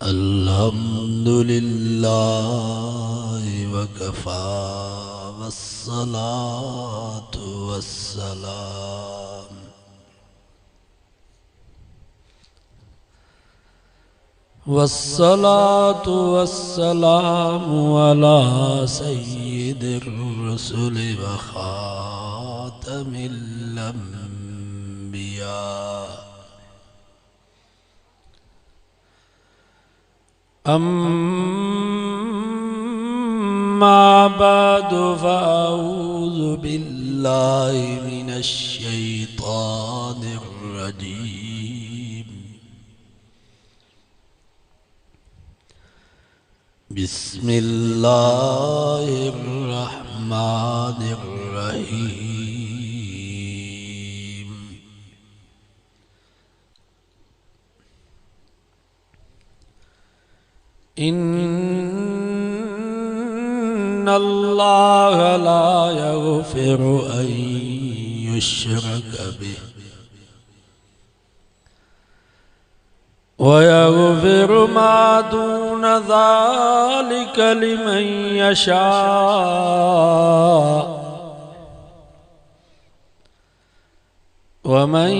अल्हम्दुलिल्लाह वकफ़ा वस्सलातु वस्सलाम वस्सलातु वस्सलामु अला सय्यिदिर रुसुलि व खातमिल अंबिया अम्मा बअदु फ़अऊज़ु बिल्लाहि मिनश शैतानिर रजीम बिस्मिल्लाहिर रहमानिर रहीम। इन्नल्लाह ला यग़फ़िरु अन युश्रक बिहि व यग़फ़िरु मा दून ज़ालिक लिमन यशा व मन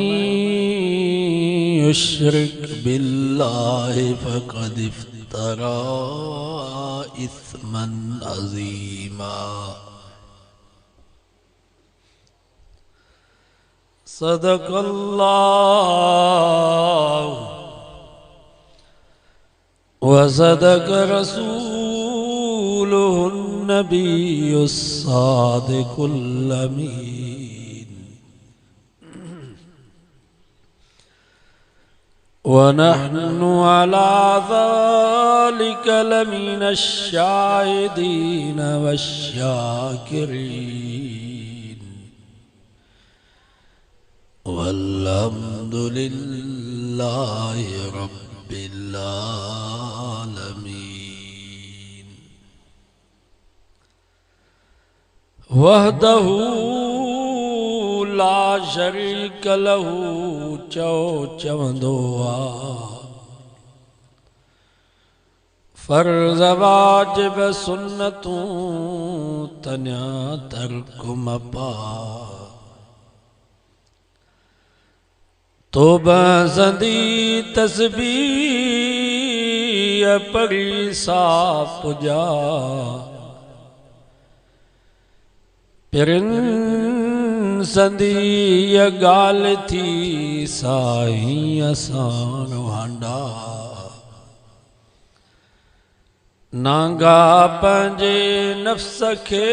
युश्रिक बिल्लाहि फ़क़द इफ़्तरा इस्मन अज़ीमा। सदक़ल्लाहु व सदक़ रसूलुहुन नबियुस सादिक़ुल अमीन व नहनु अला ज़ालिक लमिनश शाहिदीन वश्शाकिरीन वल्हम्दुलिल्लाहि रब्बिल आलमीन। वहदहु ला शरीक लहू चो चवंदो आ फर्ज़ वाजिब सुन्नतूं तन्या तर्क मपा तोबा ज़ंदी तस्बीह पढ़ी साफ जा पिरन संदी ये गाल थी साईं असान हांडा नांगा पंजे नफ्स के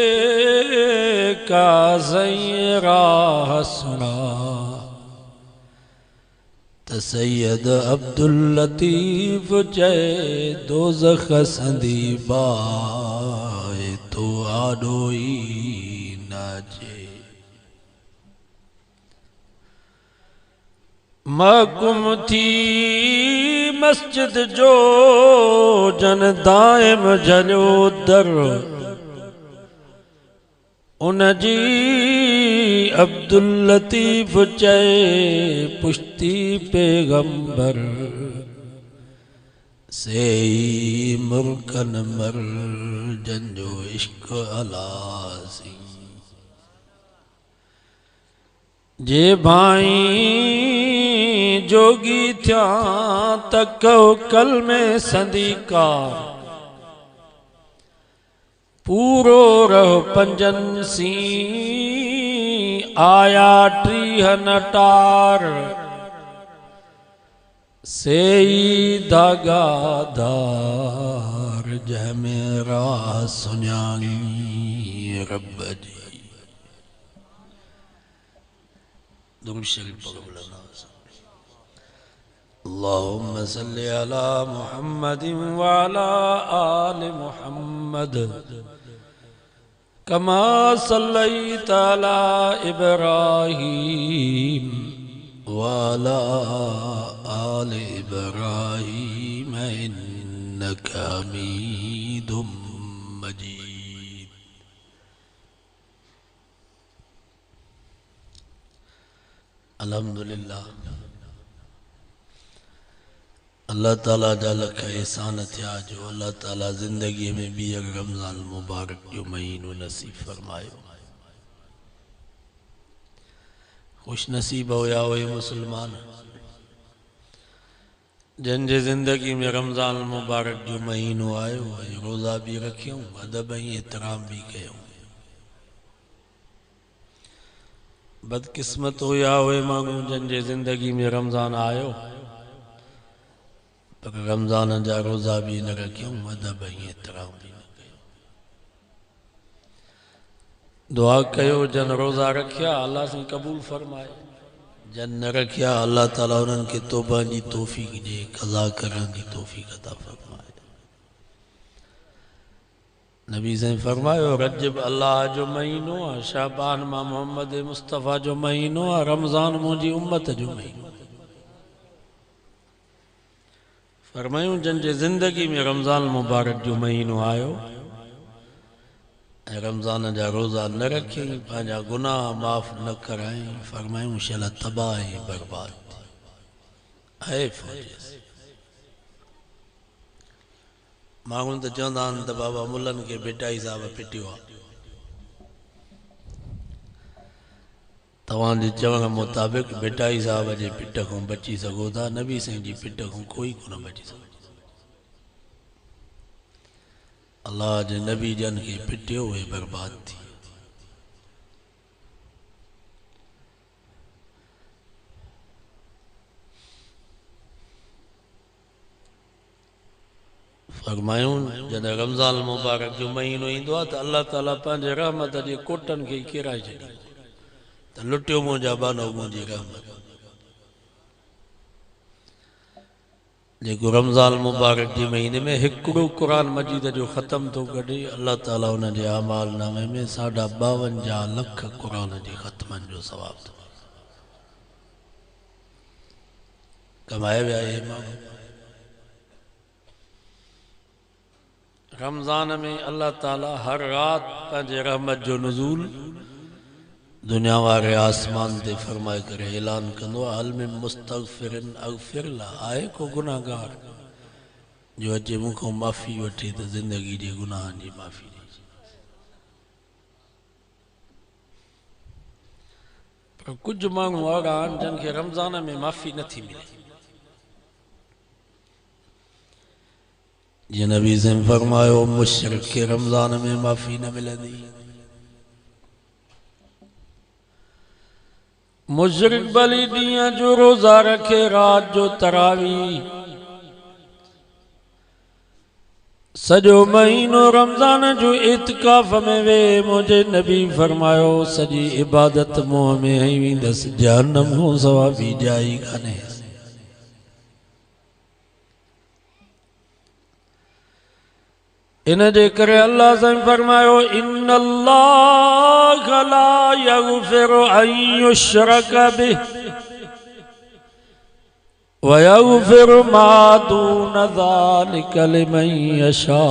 का सही राह सुना सैयद अब्दुल लतीफ चए दोज़ख संदी बाए तो आडोई नाचे महकुम थी मस्जिद जो जन दाइम जलियो दर उन जी अब्दुल लतीफ चए पुश्ती पैगंबर से मुल्कन मर जंजो इश्क अलासी जे भाई जोगी थिया तक कल में संदी का पूरो रहो पंजन सी आया ट्रीह नटार सेई धागादार जमेरा सुन्यानी रब जी दुरूद शरीफ पढ़ो बुलंद अल्लाहुम्मा सल्लि अला मुहम्मदिन व अला आलि मुहम्मद कमा सल्लैता अला इब्राहीम व अला आलि इब्राहीम इन्नका हमीदुम मजीद। अल्हम्दुलिल्लाह अल्लाह ताला जा लख एहसान थिया जो अल्लाह ताला ज़िंदगी में ॿीहर रमज़ान मुबारक जो महीनो नसीब फरमायो। खुश नसीब हुया हुए मुसलमान जिन जे ज़िंदगी में रमज़ान मुबारक जो महीनो आयो रोज़ा भी रखियूं अदब ऐं एहतराम भी कयूं। बदकिस्मत हुया हुए माण्हू जिन जे ज़िंदगी में रमज़ान आयो पर रमज़ान जा रोज़ा भी न रखियूं अदब ऐं एहतराम भी न कयूं। दुआ कयो जन रोज़ा रखिया अल्लाह से कबूल फरमाए, जन न रखिया अल्लाह ताला उन्हनि खे तौबा जी तौफ़ीक़ ॾे, क़ज़ा करण जी तौफ़ीक़ अता फरमाए। नबी से फरमायो रजब अल्लाह जो महीनो आहे, शाबान मां मोहम्मद मुस्तफ़ा जो महीनो आहे, रमज़ान मुंहिंजी उम्मत जो महीनो। फरमायूं जन जे ज़िंदगी में रमज़ान मुबारक जो महीनो आयो रमज़ान जा रोज़ा न रखियईं, पंहिंजा गुनाह माफ़ न करायईं, फरमायूं शला तबाह ऐं बर्बाद आहे फौज। माण्हू त चवंदा आहिनि त बाबा मुल्लनि खे बेटाई साहब पिटियो आहे। तव्हांजे चवण मुताबिक़ बेटाई साहब जे पिट खां बची सघो था, नबी साईं जी पिट खां कोई कोन बची सघो। अल्लाह जे नबी जन खे पिटियो उहे बर्बाद थी। फरमायूं जॾहिं रमज़ान मुबारक जो महीनो ईंदो आहे त अल्लाह ताला पंहिंजे रहमत जे कोटनि खे किराए छॾींदो त लुटियो मुंहिंजा बानो मुंहिंजी रहमत। जेको रमज़ान मुबारक जे महीने में हिकिड़ो क़ुरान मजीद जो ख़त्म थो कढे अल्लाह ताला उन जे अमाल नामे में 52 लख क़ुरान जे ख़त्मनि जो सवाब थो कमाए विया इहे माण्हू। रमज़ान में अल्लाह ताला हर रात पंहिंजे रहमत जो नुज़ूल दुनिया वारे आसमान ते फरमाए करे ऐलान कंदो आहे, हल में मुस्तग़फ़िरिन अग़फ़िर ला, आहे को गुनाहगार जो अचे मूंखां माफ़ी वठे त ज़िंदगी जे गुनाहनि जी माफ़ी ॾे। पर कुझु माण्हू अहिड़ा आहिनि जिन खे रमज़ान में माफ़ी नथी मिले। जीअं नबी से फरमायो मुशरिक खे रमज़ान में माफ़ी न मिलंदी। मुशरिक भली ॾींहं जो रोज़ा रखे रात जो तरावी सॼो महीनो रमज़ान जो इत्काफ़ में वे, मुंहिंजे नबी फरमायो सॼी इबादत मुंहं में हई वेंदसि, जहन्नम खां सवा ॿी जाइ कान्हे। इन जे करे अल्लाह से फरमायो इन्नल्लाह ला यग़फ़िरु अन युश्रक बिहि व यग़फ़िरु मा दून ज़ालिका लिमन यशा।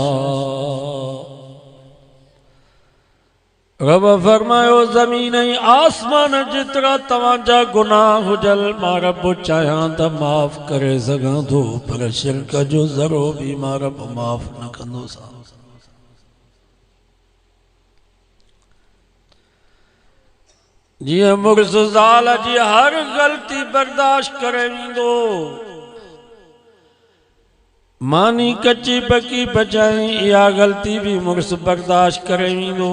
रब फरमायो ज़मीन ऐं आसमान जेतिरा तव्हांजा गुनाह हुजल मां रब चाहियां त माफ़ करे सघां थो, पर शिरक जो ज़रो बि मां रब माफ़ न कंदोसां। जीअं मुर्स ज़ाल जी हर ग़लती बर्दाश्त करे वेंदो, मानी कची पकी बचाई इहा ग़लती भी मुर्स बर्दाश्त करे वेंदो।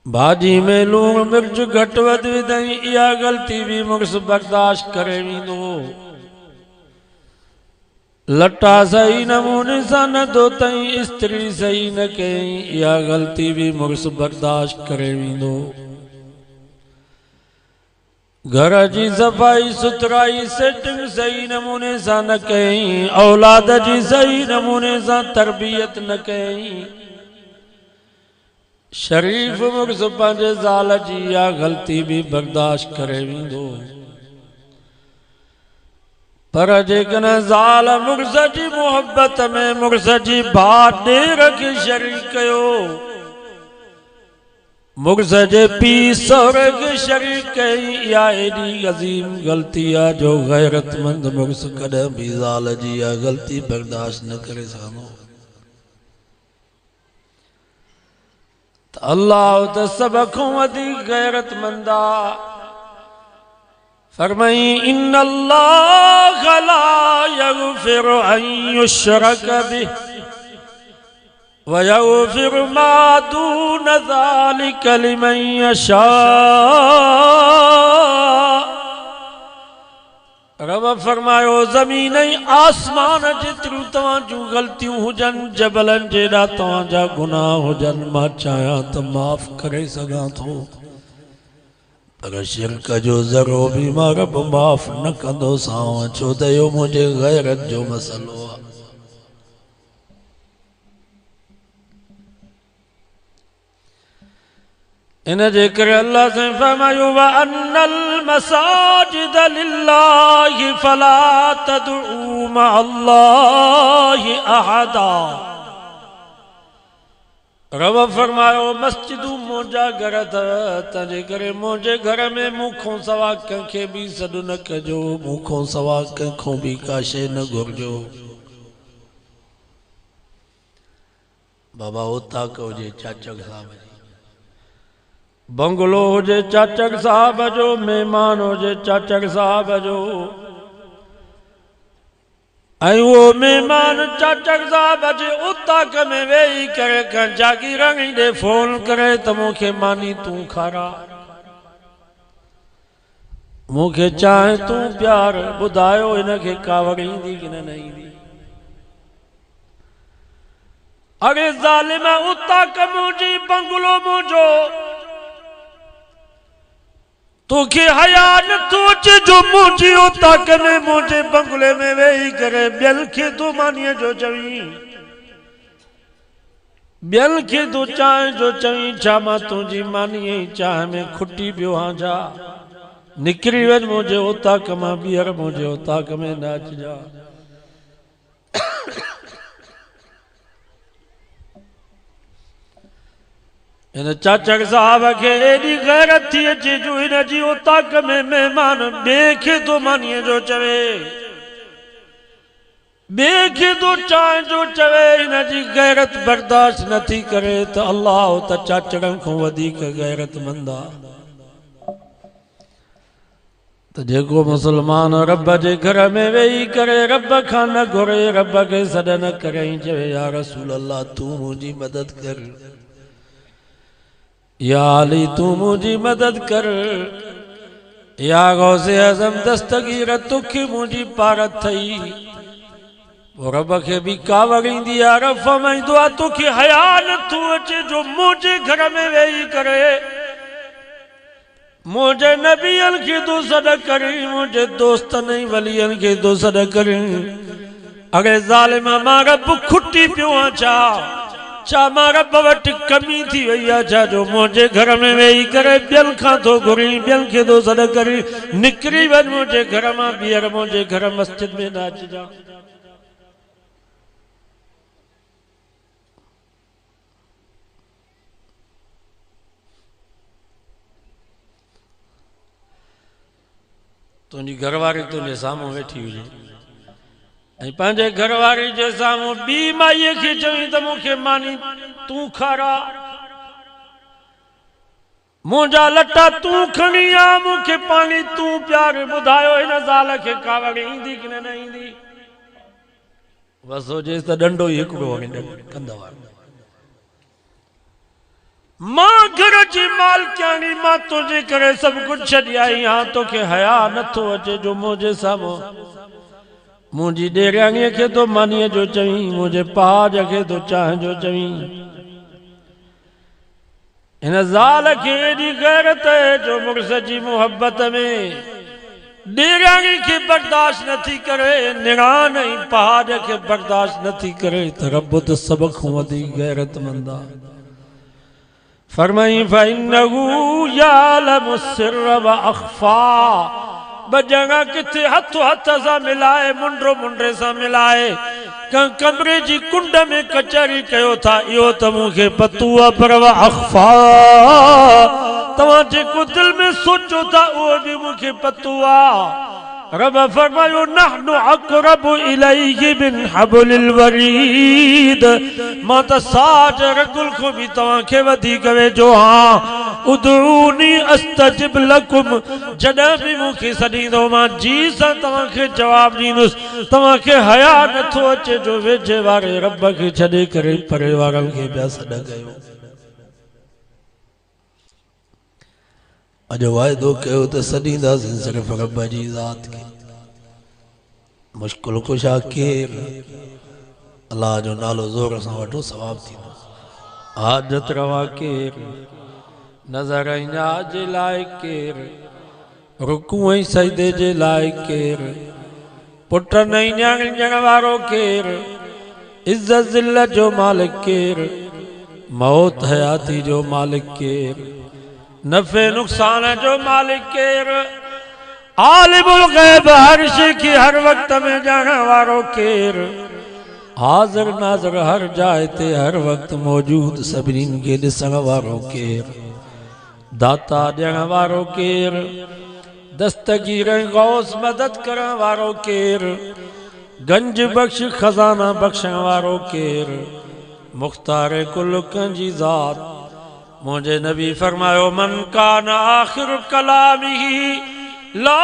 भाजी में लूण मिर्च घटि वधि विधई इहा ग़लती भी मुर्स बर्दाश्त करे वेंदो। लटा सही नमूने सां न धोतई स्त्री सही न कयई इहा ग़लती भी मुर्स बर्दाश्त करे वेंदो। घर जी सफ़ाई सुथराई सेटिंग सही नमूने सां न कयई, औलाद जी सही नमूने सां तरबियत न कयई, शरीफ मुर्स पंहिंजे ज़ाल जी इहा ग़लती भी बर्दाश्त करे वेंदो। पर जेकॾहिं ज़ाल मुर्स जी मोहब्बत में मुर्स जी भाउ ॾेर खे शरीक कयो मुग़ज़ जे पी सौरग शरीक कई या एडी अजीम गलती आ जो गैरतमंद मुग़ज़ कदम भी ज़ाल जी आ गलती बर्दाश्त न करे सघंदो। अल्लाह त सब खां वधीक गैरतमंद आ। फरमाई इन्नल्लाह ला यग़फ़िरु अन युश्रक बिहि व यग़फ़िरु मा दून ज़ालिका लिमन यशा। रब फरमायो ज़मीन ऐं आसमान जेतिरियूं तव्हां जूं ग़लतियूं हुजनि, जबलनि जेॾा तव्हां जा गुनाह हुजनि, मां चाहियां त माफ़ करे सघां थो, पर शिरक जो ज़रो बि मां रब माफ़ न कंदो सां, छो त इहो मुंहिंजे गैरत जो मसइलो आहे। इन जे करे अल्लाह से फरमायो व अन्नल मसाजिद लिल्लाहि फला तदउ मअल्लाहि अहदा। रब फरमायो मस्जिदूं मुंहिंजा घर अथव, तंहिंजे करे मुंहिंजे घर में मूंखों सवा कंहिंखे बि सॾु न कजो, मूंखों सवा कंहिंखों बि का शइ न घुरिजो। बाबा उताक हुजे चाचक साहब जी, बंगलो हुजे चाचक साहब जो, मेहमान हुजे चाचक साहब जो, ऐं उहो मेहमान चाचक साहब जे उताक में वेही करे कंहिं जागीरनि ॾे फोन करे त मूंखे मानी तूं खारा, मूंखे चाहे तूं प्यार, ॿुधायो हिनखे कावड़ ईंदी की न ईंदी। अरे ज़ालिम उताक मुंहिंजी, बंगलो मुंहिंजो, तोखे हया नथो अचे जो मुंहिंजी उताक में मुंहिंजे बंगले में वेही करे ॿियनि खे तूं मानीअ जो चवीं, ॿियनि खे तूं चांहि जो चवीं। छा मां तुंहिंजी मानीअ जी चांहि में खुटी पियो आहियां छा? निकिरी वञ मुंहिंजे उताक मां, ॿीहर मुंहिंजे उताक में न अचिजा। इन चाचक साहब खे एॾी गैरत थी अचे जो हिन जी उताक में महिमान ॿिए खे थो मानीअ जो चवे, ॿिए खे थो चांहि जो चवे, हिन जी गैरत बर्दाश्त नथी करे त अल्लाह त चाचड़नि खां वधीक गैरतमंद आहे। त जेको मुसलमान रब जे घर में वेही करे रब खां न घुरे, रब खे सॾ न करे, चवे या रसूल अल्लाह तूं मुंहिंजी मदद कर, या अली तू मुझी मदद कर, या गौसे आज़म दस्तगीर तुखे मुझी पारत थई। वो रब के भी कावड़ ईंदी आहे, रब फरमाईंदो आहे तोखे हया नथो अचे जो मुंहिंजे घर में वेही करे मुंहिंजे नबियनि खे तो सॾ करी, मुंहिंजे दोस्तनि वलियनि खे तो सॾ करी। अरे ज़ालिम मां रब खुटी पियो आहियां छा मां रब वटि कमी थी वई आहे छा जो मुंहिंजे घर में वेही करे ॿियनि खां थो घुरी, ॿियनि खे थो सॾ करी। निकिरी वञ मुंहिंजे घर मां, ॿीहर मुंहिंजे घर मस्जिद में न अचिजां। तुंहिंजी घरवारी तुंहिंजे साम्हूं वेठी हुजे ऐं पंहिंजे घरवारी जे साम्हूं ॿी माईअ खे चवीं त मूंखे मानी तूं खारा, मुंहिंजा लटा तूं खणी आ, मूंखे पाणी तूं प्यार, ॿुधायो हिन ज़ाल खे कावड़ ईंदी की न ईंदी? बसि हुजेसि त डंडो ई हिकिड़ो कंदव। मां घर जी मालकियाणी, मां तुंहिंजे करे सभु कुझु छॾी आई आहियां, तोखे हया नथो अचे जो मुंहिंजे साम्हूं मुंहिंजी ॾेराणीअ खे तो मानीअ जो चवीं, मुंहिंजे पहाज खे तो चांहि जो चवीं। हिन ज़ाल खे एॾी गैरत जो मुड़ुस जी मोहबत में ॾेराणी खे बर्दाश्त नथी करे, निणान ऐं पहाज खे बर्दाश्त नथी करे, त रब त सभ खां वधीक गैरतमंद आहे। फरमाई फइन्नहु यालमु सिर्र व अख़फा, ब जगह किथे हथ हथ सां मिलाए, मुंडो मुंडे सां मिलाए, कमरे जी कुंड में कचहरी कयो था यो तो मुझे पतो आहे पर अखफा तव्हां जेको दिल में सोचो था वो भी मुझे पतो आहे। रब फरमायो नहनु अक़रबु इलैहि मिन हब्लिल वरीद मां त साज रगुल को भी तव्हां खे वधीक वेझो हां। उदऊनी अस्तजिब लकुम जॾहिं बि मूंखे सॾींदो मां जी सां तव्हां खे जवाब ॾींदुसि। तव्हां खे हया नथो अचे जो वेझे वारे रब खे छॾे करे परे वारनि खे पिया सॾ कयो। अॼु वाइदो कयो त सॾींदासीं सिर्फ़ रब जी ज़ात खे। मुश्किल कुशा केर अल्लाह जो नालो ज़ोर सां वठो सवाब थींदो। हाजत रवा केर नज़र इनाज जे लाइ केर रुकू ऐं सजदे जे लाइ केर पुट नहीं न्याण वारो केर इज्जत ज़िल्लत जो मालिक केर मौत हयाती जो मालिक केर नफ़े नुक़सान जो मालिक केर आलिमुल गैब हर शइ खे हर वक्त में ॼाणण वारो केर हाज़िर नाज़िर हर जाइ ते हर वक्त मौजूद सभिनीनि खे ॾिसण वारो केर दाता ॾियण वारो केर दस्तगीर गौस मदद करण वारो केर गंज बख्श खजाना बख्शण वारो केर मुख्तार कुल कंजी ज़ात। मुझे नबी फरमायो मन कान आखिर कलामिही ला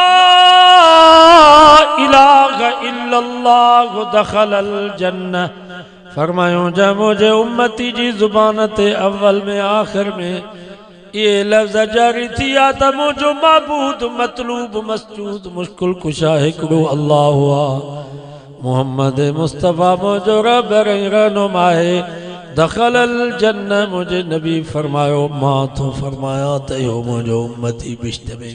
इलाहा इल्लल्लाह दखलल जन्नह। फरमायो जब मुझे उम्मती जी जुबान ते अव्वल में आखिर में ये लफ्ज़ जारी थिया त मुझो माबूद मतलूब मसजूद मुश्किल कुशा हिकिड़ो अल्लाह हुआ मोहम्मद मुस्तफ़ा मुझो रब रहनुमा है दखलल जन्नह। मुझे नबी फरमायो मां तो फरमाया त यो मुझो उम्मती बिश्त में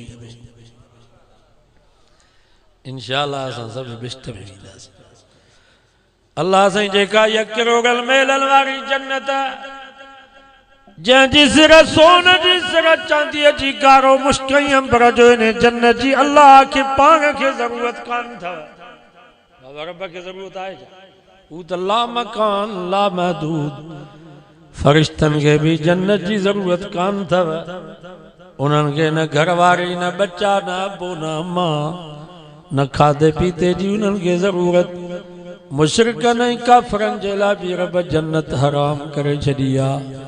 इंशाअल्लाह असां सब बिश्त में वेंदासीं। अल्लाह साईं जेका यकिरोगल मेलल वारी जन्नत जंहिंजी सिर सोन जी सिर चांदीअ जी गारो मुश्कई अंबर जो इन जन्नत जी अल्लाह के पाण खे ज़रूरत कान अथव। बाबा रब खे ज़रूरत आहे छा? हू त ला मकान ला महदूद। फरिश्तनि खे भी जन्नत जी ज़रूरत कान अथव। उन्हनि खे न घर वारी न बच्चा न अबो न अम्मा न खाधे पीते जी उन्हनि खे ज़रूरत। मुशरिकनि ऐं काफ़िरनि जे लाइ भी रब जन्नत हराम करे छॾी आहे।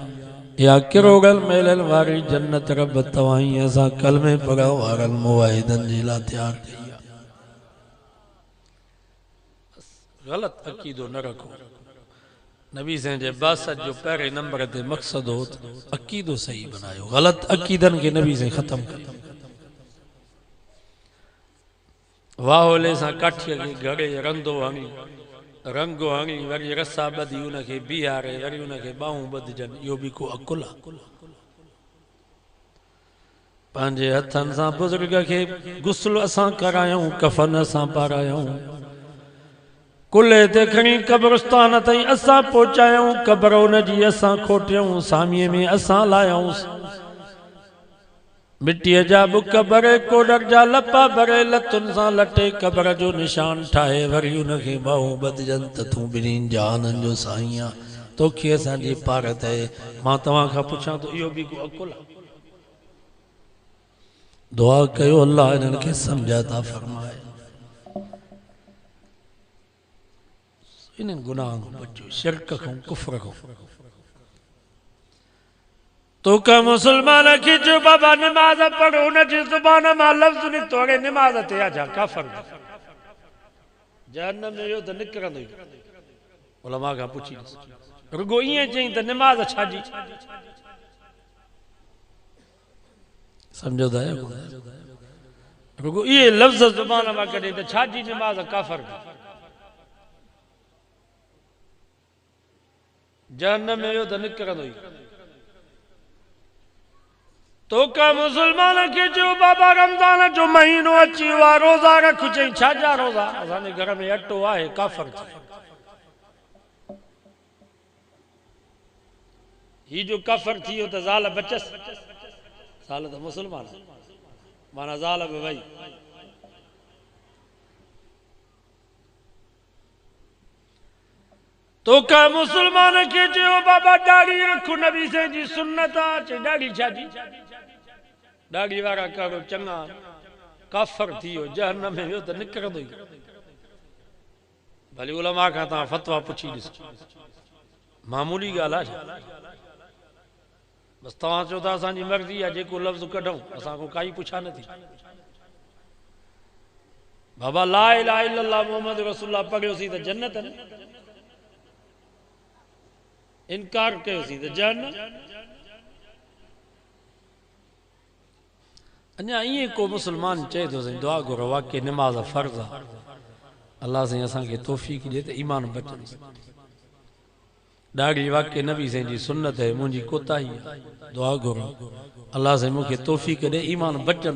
या किरोगल मेलल वारी जन्नत रब तवाई असा कलमे पढ़ण वारन मुवाहिदन जे लाइ तैयार कई आहे। गलत अकीदो न रखो। नबी साईं जे बासत जो पहिरे नंबर ते मक़सद हो अकीदो सही बनायो। गलत अकीदन के नबी साईं खत्म कयो। वाहोले सां काठीअ खे घड़े रंदो हणी रंगो हणी वरी रसा ॿधी उनखे बीहारे वरी उनखे ॿाहूं ॿधजनि इहो बि को अकुल आहे? पंहिंजे हथनि सां बुज़ुर्ग खे गुस्ल असां करायूं कफ़न असां पारायूं कुल्हे ते खणी क़ब्रस्तान ताईं असां पहुचायूं क़ब्र उनजी असां खोटियूं सामीअ में असां लायूं मिट्टीअ जा बुक भरे कोडर जा लपा भरे लतुनि सां लटे क़ब्र जो निशान ठाहे वरी उनखे ॿाहूं ॿधजनि त तूं ॿिन्हिनि जहाननि जो साईं आहे तोखे असांजी पारत आहे। मां तव्हां खां पुछां थो इहो बि को अकुल आहे? दुआ कयो अल्लाह इन्हनि खे सम्झ अता फरमाए इन्हनि गुनाहनि खां बचो शिरक खां कुफ्र खां। तो का मुसलमान की जो बाबा नमाज पढ़ो न जी जुबान मां लफ्ज़ निकतो अगे नमाज ते आजा काफर जहन्नम में यो त निकरंदो। उलमा का पूछी रुगो इए चई त नमाज छाजी समझो था रुगो ये लफ्ज़ जुबान मां कढे त छाजी नमाज काफर जहन्नम में यो त निकरंदो। तो का मुसलमान के जो बाबा रमजान जो महीनो अची हुआ रोजा रख चई छाजा रोजा असांजे घर में अटो आहे काफर ही जो काफर थियो त ज़ाल बचस ज़ाल त मुसलमान माना ज़ाल में वही तो का मुसलमान के चयो बाबा दाढ़ी रखो नबी से जी सुन्नत चे दाढ़ी छाजी दाढ़ी वारा करो चंगा काफर थियो जहन्नम में वियो त निकरंदो ही भली उलमा का ता फतवा पुछी दिस मामूली गाल है बस तवा चो ता असांजी मर्जी है जेको लफ्ज कढूं असा को काई पुछा न थी बाबा ला इलाहा इल्लल्लाह मुहम्मद रसूलुल्लाह पढ़ियो सी त जन्नत न इनकार कयो सी त जहन्नम अन्या ये को मुसलमान चे तो से दुआ करो वाकई नमाज फर्ज है अल्लाह से असा के तौफीक दे त ईमान बचन दाढ़ी वाकई नबी से जी सुन्नत है मुंजी कोताही दुआ करो अल्लाह से मुके तौफीक दे ईमान बचन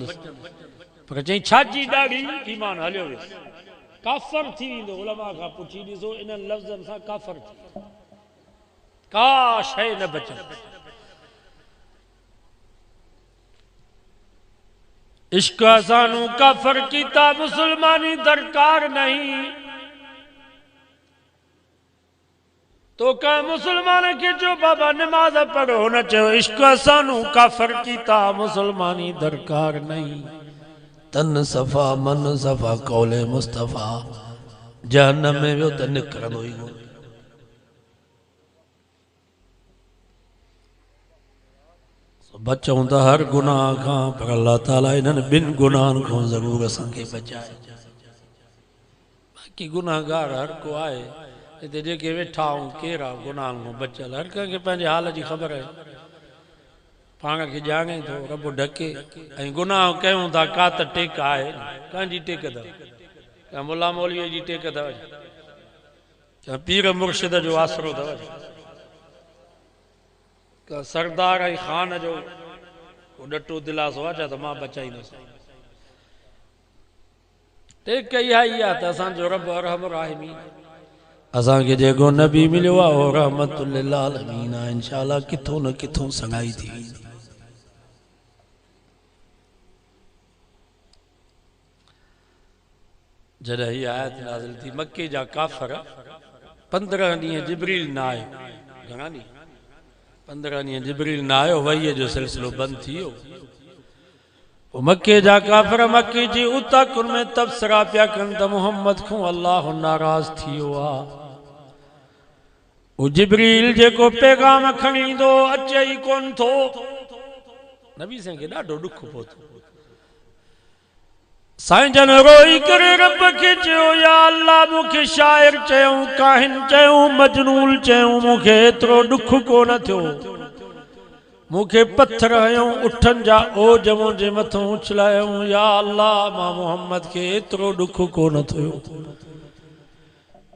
पर चई छाजी दाढ़ी ईमान हलियो विस काफर थी वेंदो उलमा का पुछी दिसो इन लफ्जन सा काफर थी का शय न बचन इश्क सानू काफर कीता मुसलमानी दरकार नहीं तो का मुसलमान के जो बाबा नमाज पढ़ो न चो इश्क सानू काफर कीता मुसलमानी दरकार नहीं तन सफा मन सफा कौले मुस्तफा जहन्नम में वियो त निकरंदो ही कोन बचूं त हर गुनाह खां पर अल्लाह ताला इन्हनि ॿिनि गुनाहनि खां ज़रूर असांखे बचाए बाक़ी गुनाहगार हर को आहे हिते जेके वेठा आहियूं केरु आहे गुनाहनि खां बचियल हर कंहिंखे पंहिंजे हाल जी ख़बर आहे पाण खे ॼाणे थो रब ढके ऐं गुनाह कयूं था का त टेक आहे कंहिंजी टेक अथव का मुला मौलवीअ जी टेक अथव का पीर मुर्शिद जो आसरो अथव का सरदार ऐं खान जो डटो दिलासो आहे छा त मां बचाईंदुसि टेक इहा ई आहे त असांजो रब अरहम राहिमीन असांखे जेको नबी मिलियो आहे उहो रहमतुल लिल आलमीन आहे इंशाअल्लाह किथों न किथों सगाई थी वेंदी जॾहिं हीअ आयत नाज़िल थी मके जा काफ़र 15 ॾींहं जिब्रील न आयो घणा ॾींहं 15 ॾींहं जिब्रील न आयो वहीअ जो सिलसिलो बंदि थी वियो पोइ मके जा काफ़र मके जी उताकुन में तबसरा पिया कनि त मुहम्मद खां अल्लाह नाराज़ थी वियो आहे वो जिब्रील जेको पैगाम खणी ईंदो अचे ई कोन थो नबी साईं खे ॾाढो ॾुख पहुतो साईं जन रोई करे रब के चयो या अल्लाह मूंखे शाइर चयूं काहिन चयूं मजनूल चयूं मूंखे एतिरो ॾुख कोन थियो मूंखे पत्थर हयूं उठनि जा ओज मुंहिंजे मथां उछलायूं या अल्लाह मां मोहम्मद खे एतिरो ॾुख कोन थियो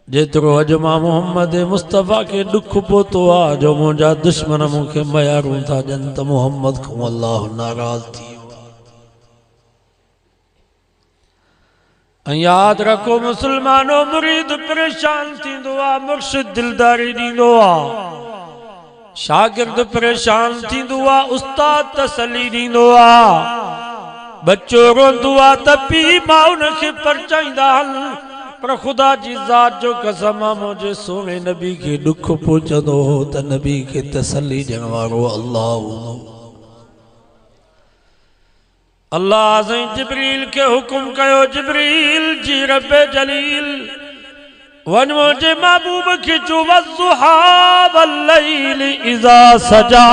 जेतिरो अॼु मां मोहम्मद मुस्तफ़ा खे ॾुख पहुतो आहे जो मुंहिंजा दुश्मन मूंखे मयारूं था ॾियनि त मोहम्मद खां अल्लाह नाराज़ थी याद रखो मुसलमानो मुरीद परेशान थींदो आहे मुर्शिद दिलदारी ॾींदो आहे शागिर्द परेशान थींदो आहे उस्ताद तसली ॾींदो आहे बच्चो रोंदो आहे त पीउ मां उनखे परचाईंदा आहिनि पर ख़ुदा जी ज़ात जो कसम आहे मुंहिंजे सोने नबी खे ॾुख पहुचंदो हो त नबी खे तसली ॾियण वारो अल्लाह हूंदो अल्लाह से जिब्रील के हुक्म कयो जिब्रील जी रब जलील वन मुझे महबूब के जो वज़ुहा वल्लैल इज़ा सजा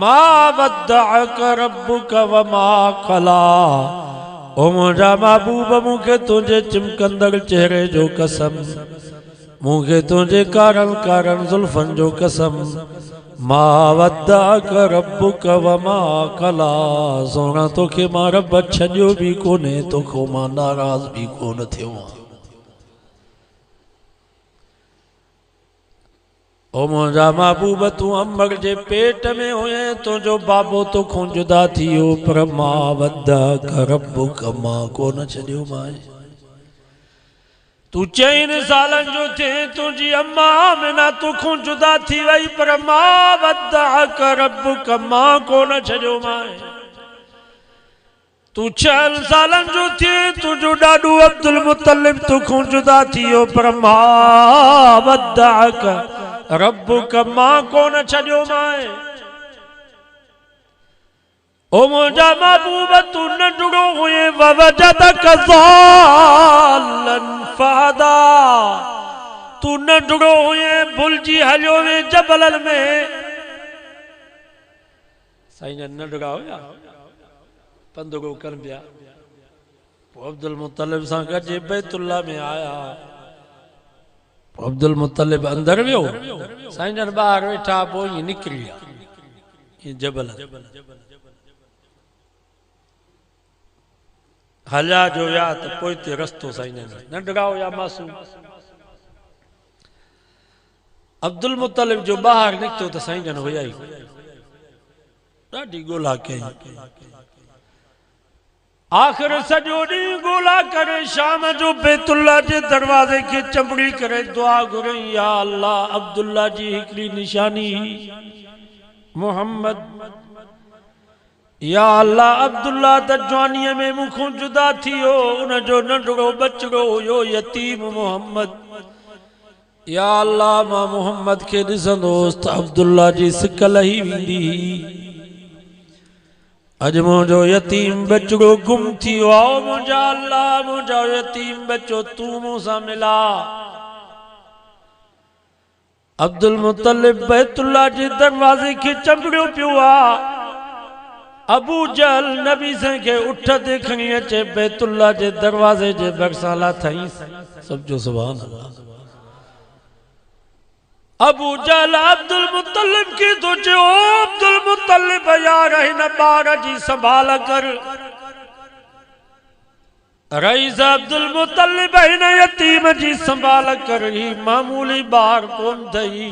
मा वद्दअक रब्बुक वमा क़ला ओ मुझा महबूब मुखे तुझे चिमकंदड़ चेहरे जो कसम मुखे तुझे कारण कारण जुल्फन जो कसम मा वद्दअक रब्बुक वमा क़ला सोना तोखे मां रब छॾियो बि कोन्हे तोखो मां नाराज़ बि कोन थियो ओ मुंहिंजा महबूब तूं अमर जे पेट में हुए तुंहिंजो बाबो तोखों जुदा थी वियो पर मा वद्दअक रब्बुक मां कोन छॾियो मां तू 4 सालनि जो थे तुझी अम्मा आमिना तोखों जुदा थी वई पर मा वद्दअक रब्बुक मां कोन छॾियो मां तू 6 सालन जो थे तुझो डाडू अब्दुल मुत्तलिब तोखों जुदा थियो पर मां वद्दाक रब्बुक मां कोन छडियो माए। ओ मुंहिंजा महबूब तू नंढड़ो हुए ववजदक ज़ालन फहदा तू नंढड़ो हुए भुलजी हलियो वे जबलन में। साईं नंढड़ा हुया पंधु कर पिया अब्दुल मुत्तलिब सां गॾु बैतुल्ला में आया। अब्दुल मुत्तलिब अंदर वियो साईं जन ॿाहिरि वेठा पोइ ईअं निकिरी विया जबल हलिया जो विया त पोइ ते रस्तो साईं जन नंढड़ा हुया मासूम। अब्दुल मुत्तलिब जो ॿाहिरि निकितो त साईं जन हुया ई ॾाढी ॻोल्हा कई। आखिर सॼो ॾींहुं ॻोल्हा करे शाम जो बैतुल्ला जे दरवाज़े खे चंबड़ी करे दुआ घुरई या अल्लाह अब्दुल्ला जी हिकिड़ी निशानी मोहम्मद या अल्लाह अब्दुल्ला त जवानीअ में मूंखों जुदा थियो उन जो नंढड़ो बचड़ो हुयो यतीम मोहम्मद। या अल्लाह मां मोहम्मद खे ॾिसंदोसि त अब्दुल्ला जी सिक लही वेंदी। अज मुझो यतीम बचड़ो गुम थियो आओ मुझा अल्लाह मुझा यतीम बच्चो तू मूंसां मिला। अब्दुल मुत्तलिब बैतुल्ला जे दरवाजे खे चंबड़ियो पियो आ। अबू जहल नबी साईं खे उठ ते खणी अचे बैतुल्ला जे दरवाजे जे भरिसां लाथई। समझो सुभान अल्लाह। अबू जहल अब्दुल मुत्तलिब की तो चयो अब्दुल मुत्तलिब यार हिन ॿार जी संभाल कर। रईस अब्दुल मुत्तलिब हिन यतीम जी संभाल कर। ही मामूली ॿार कोन थई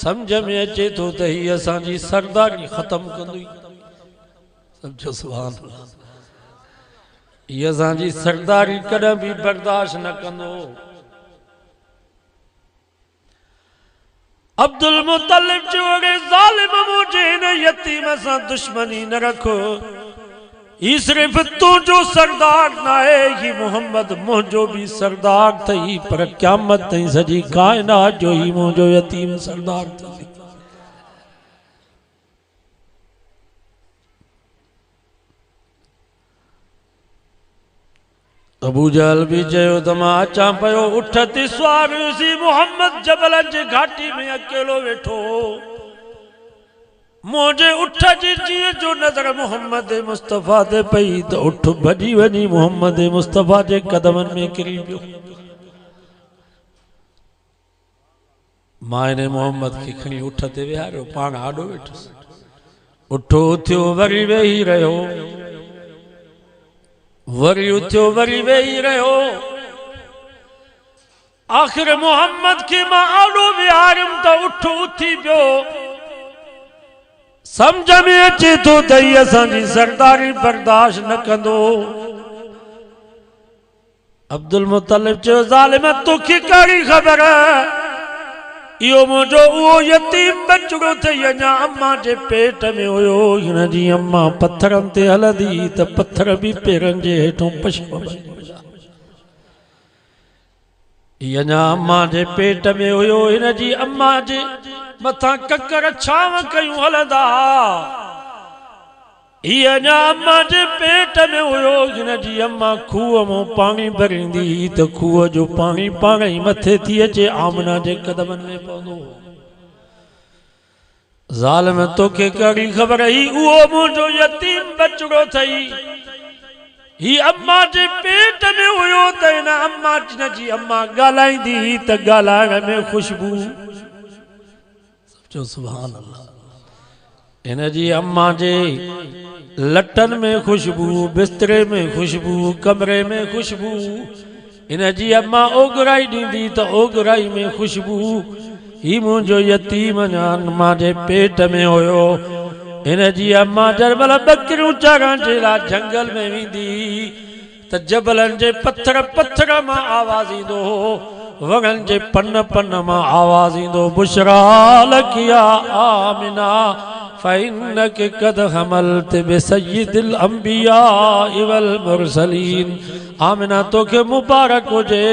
समझ में अचे थो त ही असांजी सरदारी ख़त्म कंदी। समझो सुभान अल्लाह। ही असांजी सरदारी कॾहिं बि बर्दाश्त न कंदो। अब्दुल मुत्तलिब जो ज़ालिम मुझे हिन यतीम सां दुश्मनी न रखो। ही सिर्फ तुझो सरदार न आहे ही मोहम्मद मुझो भी सरदार थई पर क़यामत ताईं सॼी कायनात जो ही मुझो यतीम सरदार थई। अबू जहल भी चयो त मां अचां पियो उठ ते सुवार सी मोहम्मद जबल जे घाटी में अकेलो वेठो। मुझे उठ जी जीअं जो नज़र मोहम्मद मुस्तफ़ा ते पई त उठ भॼी वञी मोहम्मद मुस्तफ़ा जे कदमनि में किरी पियो। मां ने मोहम्मद खे खणी उठ ते विहारियो पाण आॾो वेठुसि। उठो उथियो वरी वेही रहियो वरी उथियो वरी वेही रहियो। आखिर मोहम्मद के मां आॾो विहारियमि त उठ उथी पियो। समझ में अचे थो त ही असांजी सरदारी बर्दाश्त न कंदो। अब्दुल मुत्तलिब चयो ज़ालिम तोखे कहिड़ी ख़बर इहो मुंहिंजो उहो यतीम बचड़ो थई अञा अम्मा जे पेट में हुयो। हिन जी अम्मा पत्थरनि ते हलंदी त पत्थर बि पेरनि जे हेठों पशम। हीअ अञा अम्मा जे पेट में हुयो। हिन जी अम्मा जे मथां ककर छांव कयूं हलंदा। हीअ अञा अम्मा जे पेट में हुयो। हिन जी अम्मा खूह मां पाणी भरींदी त खूह जो पाणी पाण ई मथे थी अचे आमना जे कदमनि में पवंदो। ज़ालिम तोखे कहिड़ी ख़बर ही उहो मुंहिंजो यतीम बचड़ो थई। ही अम्मा जे पेट में हुयो त हिन अम्मा जी अम्मा ॻाल्हाईंदी त ॻाल्हाइण में ख़ुशबू। समझो सुभान अल्लाह। हिन जी अम्मा जे लटन में खुशबू बिस्तरे में खुशबू कमरे में खुशबू। हिन जी अम्मा ओघराई ॾींदी त ओघराई में खुशबू। ही मुंहिंजो यतीम अम्मा जे पेट में हुयो। हिन जी अम्मा जरमल बकरियूं चारण जे लाइ जंगल में वेंदी त जबलनि जे पत्थर पत्थर मां आवाज़ ईंदो वणनि जे पन पन मां आवाज़ ईंदो बुशरा लकिया आमिना फ़इन्नके क़द हमलत बिसय्यिदिल अंबिया वल मुरसलीन। आमिना तोखे मुबारक हुजे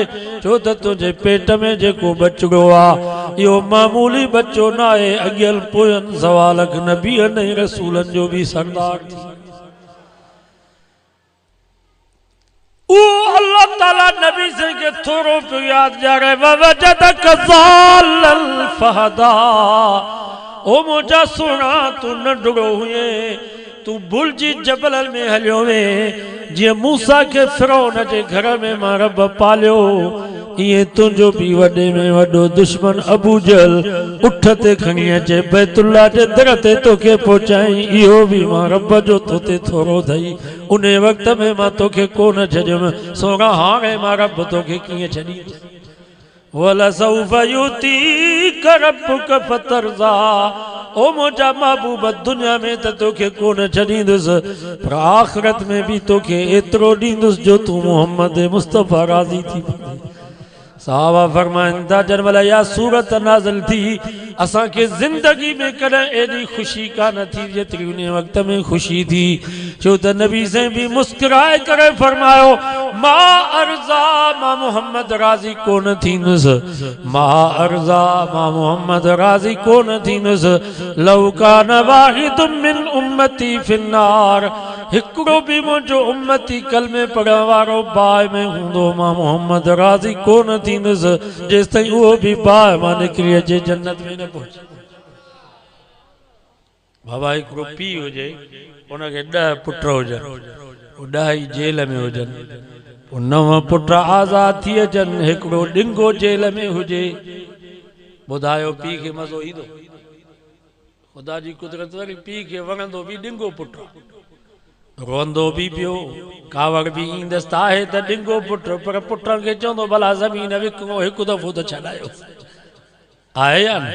छो त तुझे पेट में जेको बचड़ो आ इहो मामूली बच्चो न आहे, अॻियल पोयनि सवालक नबीअनि ऐं रसूलनि जो भी सरदार थी। अल्लाह ताला नबी से के थोरो पियो याद ॾियारे ववजदक ज़ाल्लन फहदा। ओ मुंहिंजा सोना तू नंढड़ो हुए, तू बुलजी जबल में हलियो वे, जीअं मूसा के फिरौन जे घर में मां रब पालियो, इएं तुंहिंजो भी वॾे में वॾो दुश्मन अबू जहल उठ ते खणी अचे बैतुल्ला जे दर ते तोखे पहुचाई, इहो भी मां रब जो तोते थोरो अथई। उन वक़्त में मां तोखे कोन छॾियुमि, सोना हाणे मां रब तोखे कीअं छॾी। वलसौफ युतीक रब्बुक फतरज़ा। ओ मुंहिंजा महबूब दुनिया में त तोखे कोन छॾींदुसि, पर आख़िरत में भी तोखे एतिरो ॾींदुसि जो तू मोहम्मद मुस्तफ़ा राज़ी थी वञे। साहबा फरमाइनि था जन महिल इहा सूरत नाज़िल थी असां खे ज़िंदगी में कॾहिं एॾी ख़ुशी कान थी जेतिरी उन वक़्त में ख़ुशी थी, छो त नबी से भी मुस्कुराए करे फरमायो मा अर्ज़ा मां मोहम्मद राज़ी कोन थींदुसि, मा अर्ज़ा मां मोहम्मद राज़ी कोन थींदुसि, लौ कान वाहिदुम मिन उम्मती फिन्नार। हिकिड़ो भी मुंहिंजो उम्मती कलमे पढ़ण वारो बाहि में हूंदो मां मोहम्मद राज़ी कोन थींदुसि जेसिताईं उहो भी बाहि मां निकिरी अचे जन्नत में न पहुचे। बाबा हिकिड़ो पीउ हुजे उनखे 10 पुट हुजनि, 10 ई जेल में हुजनि, 9 पुट आज़ाद थी अचनि, हिकिड़ो डिंगो जेल में हुजे, ॿुधायो पीउ खे मज़ो ईंदो? ख़ुदा जी कुदरत वरी पीउ खे वणंदो भी डिंगो पुट, रोंदो भी पियो, कावड़ भी ईंदसि त आहे त डिंगो पुट, पर पुटनि खे चवंदो भला ज़मीन विकिणो हिकु दफ़ो त छॾायो, आहे या न?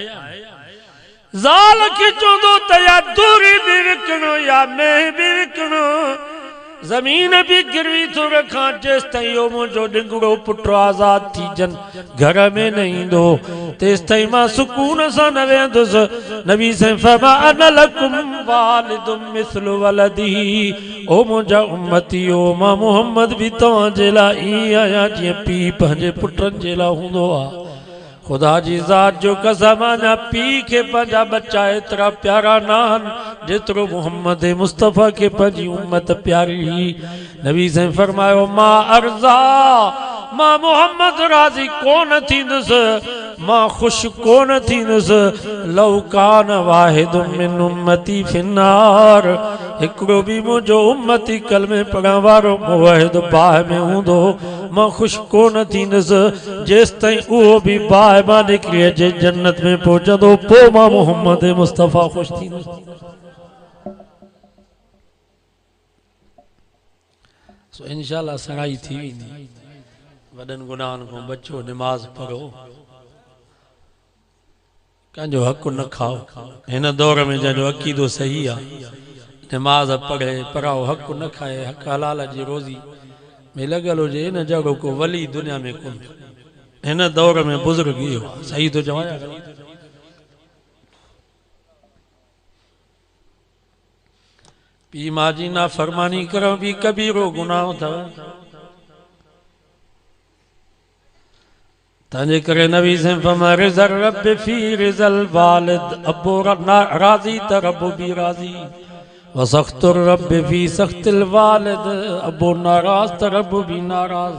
ज़ाल खे चवंदो त या दूरी भी विकिणो या मेंह भी विकिणो, ज़मीन भी गिरवी थो रखां जेसिताईं इहो मुंहिंजो डिंगड़ो पुट आज़ाद थी जन घर में न ईंदो तेसिताईं मां सुकून सां न वेंदुसि। नबी से फरमा अना लकुम वालिदुम मिस्लु वलदी। ओ मुंहिंजा उम्मती ओ मां मोहम्मद भी तव्हां जे लाइ ईअं आहियां जीअं पीउ पंहिंजे पुटनि जे लाइ हूंदो आहे। खुदा जी ज़ात जो कसम अञा पीउ खे पंहिंजा बच्चा एतिरा प्यारा न आहिनि जेतिरो मोहम्मद मुस्तफ़ा खे पंहिंजी उम्मत प्यारी हुई। नबी साईं फरमायो मां अर्ज़ा मां मोहम्मद राज़ी कोन थींदुसि, मां ख़ुशि कोन थींदुसि, लौ कान वाहिदुम मिन उम्मती फिन्नार। हिकिड़ो भी मुंहिंजो उम्मती कलमे पढ़ण वारो मुवहिद बाहि में हूंदो मां ख़ुशि कोन थींदुसि जेसिताईं उहो भी बाहि मां निकिरी अचे जन्नत में पहुचंदो, पोइ मां मोहम्मद मुस्तफ़ा ख़ुशि थींदुसि। सो इंशाअल्लाह सगाई थी वेंदी, वॾनि गुनाहनि खां बचो, निमाज़ पढ़ो, कंहिंजो हक़ न खाओ। हिन दौर में जंहिंजो अक़ीदो सही आहे निमाज़ पढ़े पढ़ाओ, हक़ न खाए, हक़ हलाल जी रोज़ी में लॻल हुजे, हिन जहिड़ो को वली दुनिया में कोन। हिन दौर में बुज़ुर्ग इहो सही थो चवां। पीउ मां जी नाफ़रमानी करण भी कबीरो गुनाह अथव। तंहिंजे करे नबी से फरमाया रिज़ल रब फी रिज़ल वालिद, अबो राज़ी त रब भी राज़ी, व सख़्तुर रब फी सख़्तिल वालिद, अबो नाराज़ त रब भी नाराज़।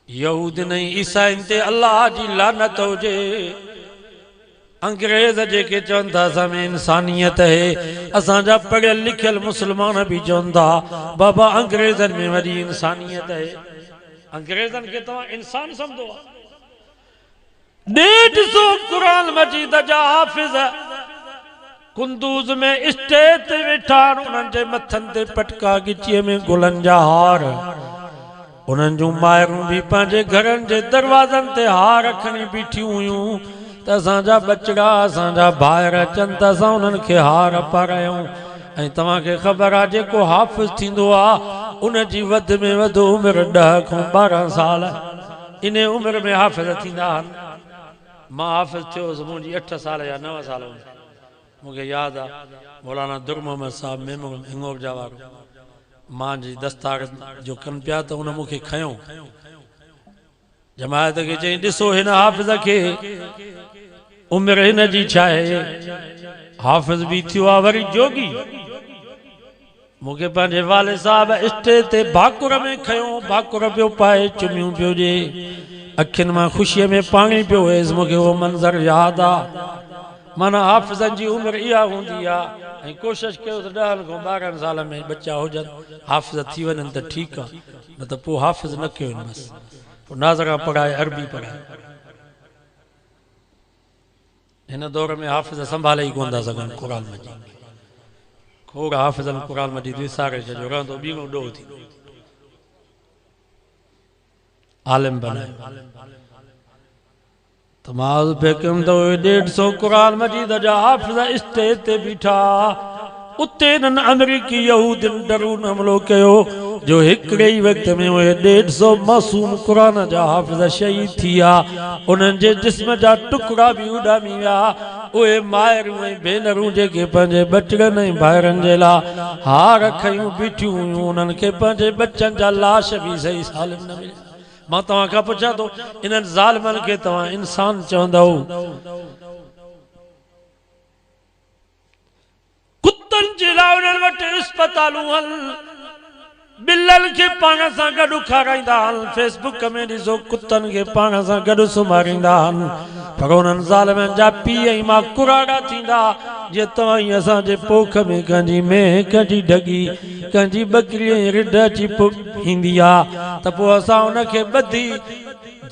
यहूदन ऐं ईसाइन ते अल्लाह जी लानत हुजे। अंग्रेज जेके चवनि था असां में इंसानियत है, असांजा पढ़ियल लिखियल मुस्लमान भी चवनि था बाबा अंग्रेजनि में वॾी इंसानियत है। अंग्रेजनि खे तव्हां इंसान सम्झो? 150 कुरान मजीद जा हाफ़िज़ कुंदूज में स्टेज ते वेठा आहिनि, उन्हनि जे मथनि ते पटका, गिचीअ में गुलनि जा हार, उन्हनि जूं माइरूं भी पंहिंजे घरनि जे दरवाज़नि ते हार रखणी बीठियूं हुयूं त असांजा बचड़ा असांजा ॿाहिरि अचनि त असां उन्हनि खे हार पारायूं। ऐं तव्हांखे ख़बर आहे जेको हाफ़िज़ थींदो आहे उन जी वधि में वधि उमिरि 10 खां 12 साल, इन उमिरि में हाफ़िज़ थींदा आहिनि। मां हाफ़िज़ थियो हुउसि, मुंहिंजी 8 साल या 9 साल हूंदी, मुझे याद आ मौलाना दुर मोहम्मद साहब मेमोर हिंगोर जा वारो मां जी दस्तार जो कन पिया त उन मुखे खयो जमायत के चई ॾिसो हिन हाफ़िज़ के उमिरि हिन जी छा आहे हाफ़िज़ भी थियो आ वरी जोगी मुखे पंहिंजे वाले साहब स्टेज ते भाकुर में खयो भाकुर पियो पाए चुमियूं पियो ॾे अखियुनि मां ख़ुशीअ में पाणी पियो वहेसि मुखे उहो मंज़र यादि आ माना हाफ़िज़नि जी उमिरि इहा हूंदी आहे ऐं कोशिशि कयो त 10 खां 12 साल में बच्चा हुजनि हाफ़िज़ थी वञनि त ठीकु आहे न त पोइ हाफ़िज़ न कयो बसि पोइ नाज़रा पढ़ाए अरबी पढ़ाए हिन दौर में हाफ़िज़ संभाले ई कोन था सघनि क़ुर मजीद खोड़ हाफ़िज़नि क़ुर मजीद विसारे छॾियो रहंदो ॿीणो ॾोह थी आलिम बनाए तमाज़ पे कम तो 150 कुरान मजीद जा हाफ़िज़ स्टेज ते बीठा उते नन अमेरिकी यहूदिन डरून हमलो कयो जो हिकड़े ही वक्त में 150 मासूम कुरान जा हाफ़िज़ शहीद थिया उन्हनि जे जिस्म जा टुकड़ा भी उॾामी विया उहे मायरूं ऐं भेनरूं जेके पंहिंजे बचड़नि ऐं भाइरनि जे लाइ हार खयूं बीठियूं हुयूं उन्हनि खे पंहिंजे बच्चनि जा लाश भी सही सालिम न मिलिया मां तव्हां खां पुछां थो इन्हनि ज़ालिमनि खे तव्हां इंसान चवंदव कुत्तनि जे लाइ उन्हनि वटि अस्पतालूं आहिनि बिल्लनि खे पाण सां गॾु खाराईंदा आहिनि फेसबुक में ॾिसो कुत्तनि खे पाण सां गॾु सुम्हारींदा आहिनि पर उन्हनि ज़ालिमनि जा पीउ ऐं मां कुराड़ा थींदा जे तव्हां ई असांजे पोख में कंहिंजी मेंह कंहिंजी ढगी कंहिंजी बकरी ऐं रिढ अची ईंदी आहे त पोइ असां उनखे ॿधी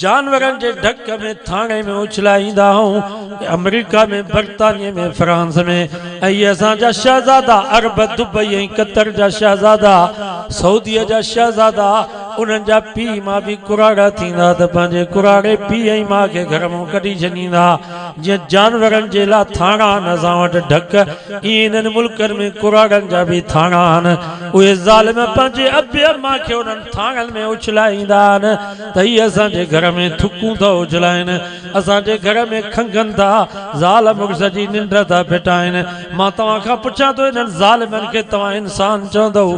जानवरनि जे ढक में थाणे में उछलाईंदा आहियूं अमेरिका में बर्तानिया में फ्रांस में ऐं असांजा शहज़ादा अरब दुबई ऐं कतर जा शहज़ादा सऊदीअ जा शहज़ादा उन्हनि जा पीउ मां भी कुराड़ा थींदा त पंहिंजे कुराड़े पीउ ऐं मां खे घर मां कढी छॾींदा जीअं जानवरनि जे लाइ थाणा आहिनि असां वटि ढक ईअं इन्हनि मुल्कनि में कुराड़नि जा भी थाणा आहिनि उहे ज़ालिम पंहिंजे अबे अम्मा खे उन्हनि थाणनि में उछलाईंदा आहिनि त हीअ असांजे घर में थुकूं था उछलाइनि असांजे घर में खंगनि था ज़ाल मुड़ुस जी निंड था फिटाइनि मां तव्हां खां पुछां थो इन्हनि ज़ालिमनि खे तव्हां इंसान चवंदव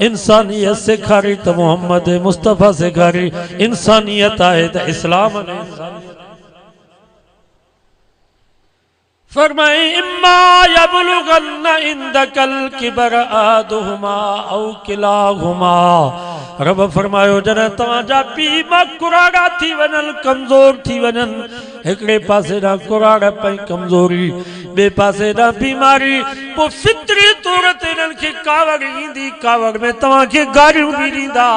इंसानियत सेखारी त मोहम्मद मुस्तफ़ा सेखारी इंसानियत आहे त इस्लाम में फरमाए इम्मा यबलुगन्न इंदकल किबर आदुहुमा औ किलाहुमा रब फरमायो जॾहिं तव्हांजा पीउ मां कुराड़ा थी वञनि कमज़ोर थी वञनि हिकिड़े पासे ॾांहुं कुराड़ पई कमज़ोरी ॿिए पासे ॾांहुं बीमारी पोइ फितरी तौर ते इन्हनि खे कावड़ ईंदी कावड़ में तव्हांखे गारियूं भी ॾींदा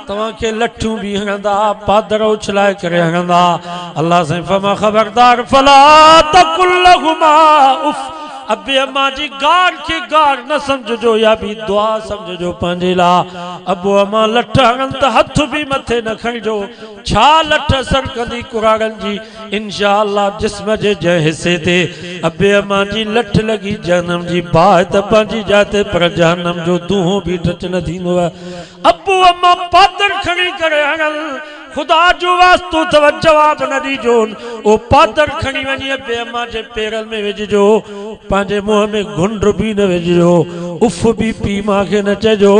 तव्हांखे लठियूं भी हणंदा पादर उछलाए करे हणंदा अल्लाह से फमा खबरदार फला तकुल लहुमा उफ अबे अम्मा जी गार के गार न समझो या भी दुआ समझो पंहिंजे लाइ अबो अम्मा लठ हणनि त हथ भी मथे न खणिजो छा लठ असर कंदी कुराड़नि जी इंशाअल्लाह जिस्म जे जंहिं हिसे ते अबे अम्मा जी लठ लगी जहन्नम जी बाहि त पंहिंजी जाते पर जहन्नम जो दूहो भी टच न थींदो आहे अबो अम्मा पादर खणी करे हणनि खुदा जो वास्तो तव जवाब न ॾिजो ओ पादर खणी वञी अबे अम्मा जे पेरनि में विझजो पंहिंजे मुंहं में घुंड भी न विझजो उफ भी पीउ मां खे न चइजो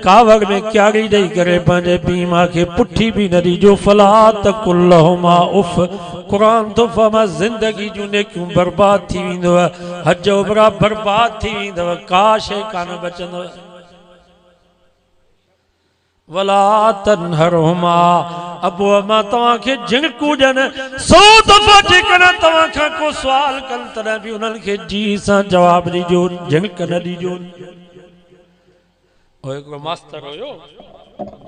कावड़ में क्यारी ॾेई करे पंहिंजे पीउ मां खे पुठी भी न ॾिजो फला तकुल लहुमा उफ क़ुरान तो फमा ज़िंदगी जूं नेकियूं बर्बाद थी वेंदव हज उमरा बर्बाद थी वेंदव का शइ कान बचंदव वला तनहरहुमा अबो अम्मा तव्हां खे झिणकूं ॾियनि 100 दफ़ा जेकॾहिं तव्हां खां को सुवाल कनि तॾहिं बि उन्हनि खे जी सां जवाब ॾिजो झिणक न ॾिजो हिकिड़ो मास्तर हुयो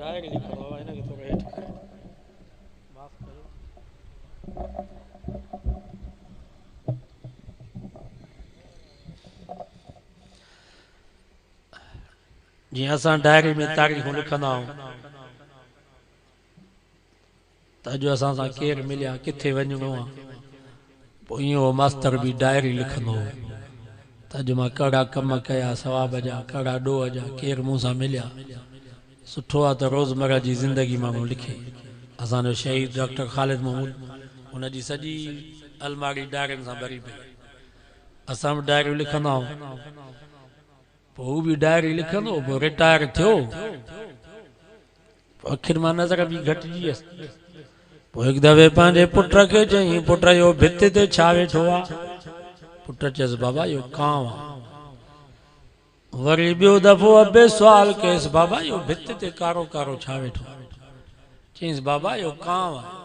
डायरी लिखंदो हुयो हिनखे थोरो हेठि करे माफ़ कयो जीअं असां डायरी में तारीख़ूं लिखंदा आहियूं त अॼु असां सां केरु मिलिया किथे वञिणो आहे पोइ ईअं उहो मास्तर बि डायरी लिखंदो हो त अॼु मां कहिड़ा कम कया सवाब जा कहिड़ा ॾोह जा केरु मूं सां मिलिया सुठो आहे त रोज़मर्रा जी ज़िंदगी माण्हू लिखे असांजो शहीद डॉक्टर ख़ालिद महमूद हुनजी सॼी अलमारी डायरियुनि सां भरी पई असां भी डायरी लिखंदा आहियूं, पोइ हू भी डायरी लिखंदो, पोइ रिटायर थियो, आखिर मां नज़र बि घटिजी वियसि। पोइ हिकु दफ़े पंहिंजे पुट खे चई, पुट इहो भित ते छा वेठो आहे? पुट चयसि बाबा इहो कांव आहे। वरी ॿियो दफ़ो अबे सुवाल कयसि, बाबा इहो भित ते कारो कारो छा वेठो? चयसि बाबा इहो कांव आहे।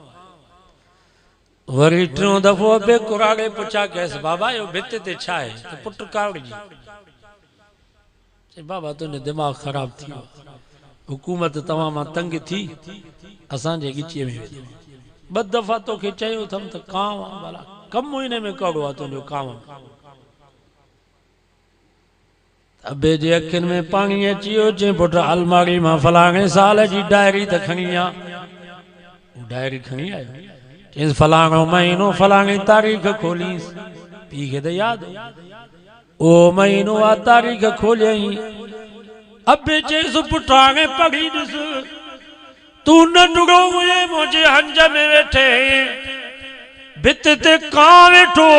वरी टियों दफ़ो अबे कुराड़े पुछा कयसि, बाबा इहो भित ते छा आहे? त पुट कावड़जी चई बाबा तुंहिंजो दिमाग़ ख़राब थी वियो, हुकूमत तव्हां मां तंग थी असांजे गिचीअ में वेंदी। ॿ दफ़ा तोखे चयो अथमि त कांव आहे, भला कमु हिन में कहिड़ो आहे तुंहिंजो कांव? अबे जे अखियुनि में पाणी अची वियो। चई पुट अलमारी मां फलाणे साल जी डायरी त खणी आ। डायरी खणी आयो। चईसि फलाणो महीनो फलाणी तारीख़ खोलीसि। पीउ खे त यादि ओ महीनो आ तारीख़ खोलियई। अबे चईसि पुट हाणे पढ़ी ॾिस, तूं नंढड़ो हुए मुंहिंजे हंज में वेठे भित ते कां वेठो।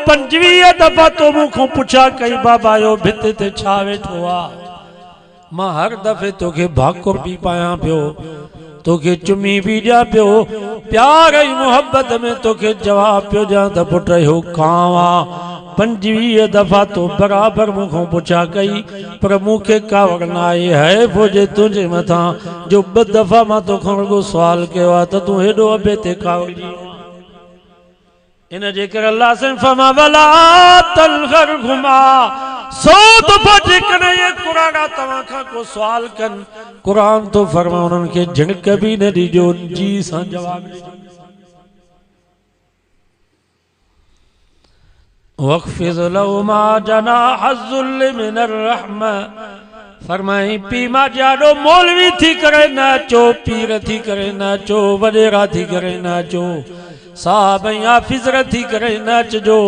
25 दफ़ा तो मूंखां पुछा कई बाबा यो भित ते छा वेठो आ? मां हर दफ़े तोखे भाकुर भी पायां पियो, तोखे चुमी भी ॾियां पियो, प्यार ऐं मोहब्बत में तोखे जवाब पियो ॾियां त पुट इहो कांव आ। 25 दफ़ा तो बराबर मूंखां पुछा कई, पर मूंखे कावड़ न आई है पोइ तुंहिंजे मथां जो 2 दफ़ा मां तोखां रुॻो सुवाल कयो आहे त तूं हेॾो अबे ते कावड़जी। इन जे करे अल्लाह से फमा वला तलगर घुमा सो तो बजे करे ये कुरान तवा का को सवाल कन, कुरान तो फरमा उन्हनि खे झिणक भी न ॾिजो, जी सां जवाब ॾिजो। वक़्फ़िज़ लहुमा जनाह ज़ुल्ल मिनर रहमा, फरमाई पी मां ॾाढो मौलवी थी करे न अचो, पीर थी करे न अचो, वॾेरा थी करे न अचो, साहब या फिजर थी करे न अचजो।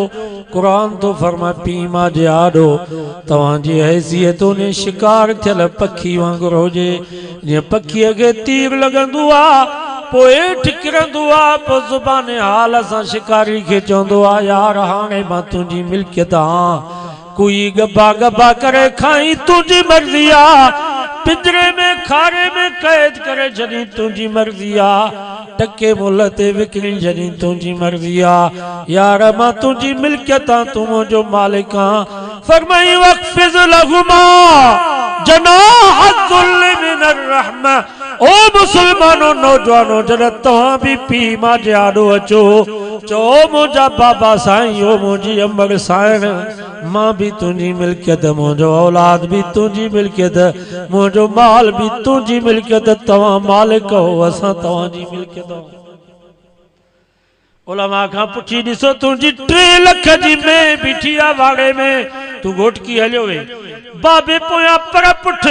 कुरान तो फरमा पी मां ॾाढो तव्हांजी हैसियत उन शिकार थियल पखी वांगुरु हुजे। जीअं पखीअ खे तीर लॻंदो आहे पोइ हेठि किरंदो आहे, पोइ ज़ुबान हाल सां शिकारी खे चवंदो आहे यार हाणे मां तुंहिंजी मिल्कियत आहियां, कोई गबा गबा करे खाई तुंहिंजी मर्ज़ी आ, पिंजरे में खारे में कैद करे जॾहिं तुंहिंजी मर्ज़ी आ, टके मुल्ह ते विकिणी जॾहिं तुंहिंजी मर्ज़ी आ, यार मां तुंहिंजी मिल्कियत आहियां, तूं मुंहिंजो मालिक आहिं। फरमाई वक़्फ़िज़ लहुमा जनाह ज़ुल्ल मिनर रहमा, ओ मुसलमानो नौजवानो जॾहिं तव्हां भी पी मां ॾाढो अचो, चओ मुंहिंजा बाबा साईं ओ मुंहिंजी अमर साईं, मां भी तुंहिंजी मिल्कियत, मुंहिंजो औलाद भी तुंहिंजी मिल्कियत, मुंहिंजो माल भी तुंहिंजी मिल्कियत, तव्हां मालिक हो असां तव्हांजी मिल्कियत आहियूं। उलमा खां पुछी ॾिसो तुंहिंजी 3 लख जी में बीठी आहे वाड़े में, तूं घोटकी हलियो वे बाबे पोयां पर पुठ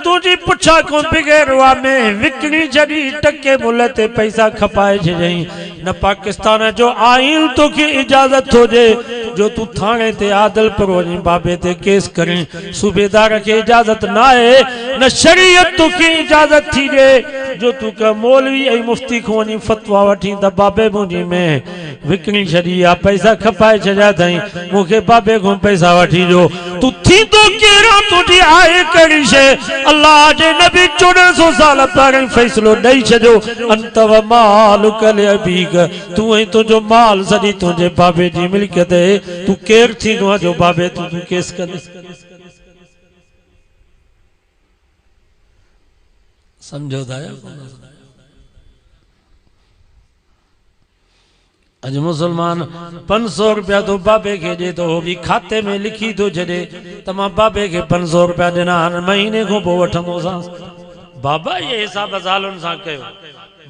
तुझी पुछा को बिगैरवा में विकणी जड़ी टके मुल्ह ते पैसा खपाए छई। न पाकिस्तान जो आइन तोखे इजाजत हो जे जो तू थाने ते आदलपुर वनी बाबे ते केस करें, सूबेदार के इजाजत ना है, न शरीयत तोखे इजाजत थी दे जो तू का मौलवी ऐ मुफ्ती को वनी फतवा वठी द बाबे मुंजी में विकणी छड़ी आ, पैसा खपाए छया थई, मुखे बाबे को पैसा वठी जो तू थी तो केरा तुझी आए कड़ी शे। अल्लाह जे नबी 1400 साल पहिरियों फैसलो दई छजो अंत व मालुक अबीक, तू ऐं तुझो माल सदी तुझे बाबे जी मिल्कियत है, तू केर थींदो जो बाबे तू केस कंदे। समझो था अज मुसलमान 500 रुपया तो बाबे के दे तो भी खाते में लिखी तो जडे तमा बाबे के 500 रुपया देना हर महीने को पो वठंदो सा। बाबा ये हिसाब ज़ालुन सा कयो,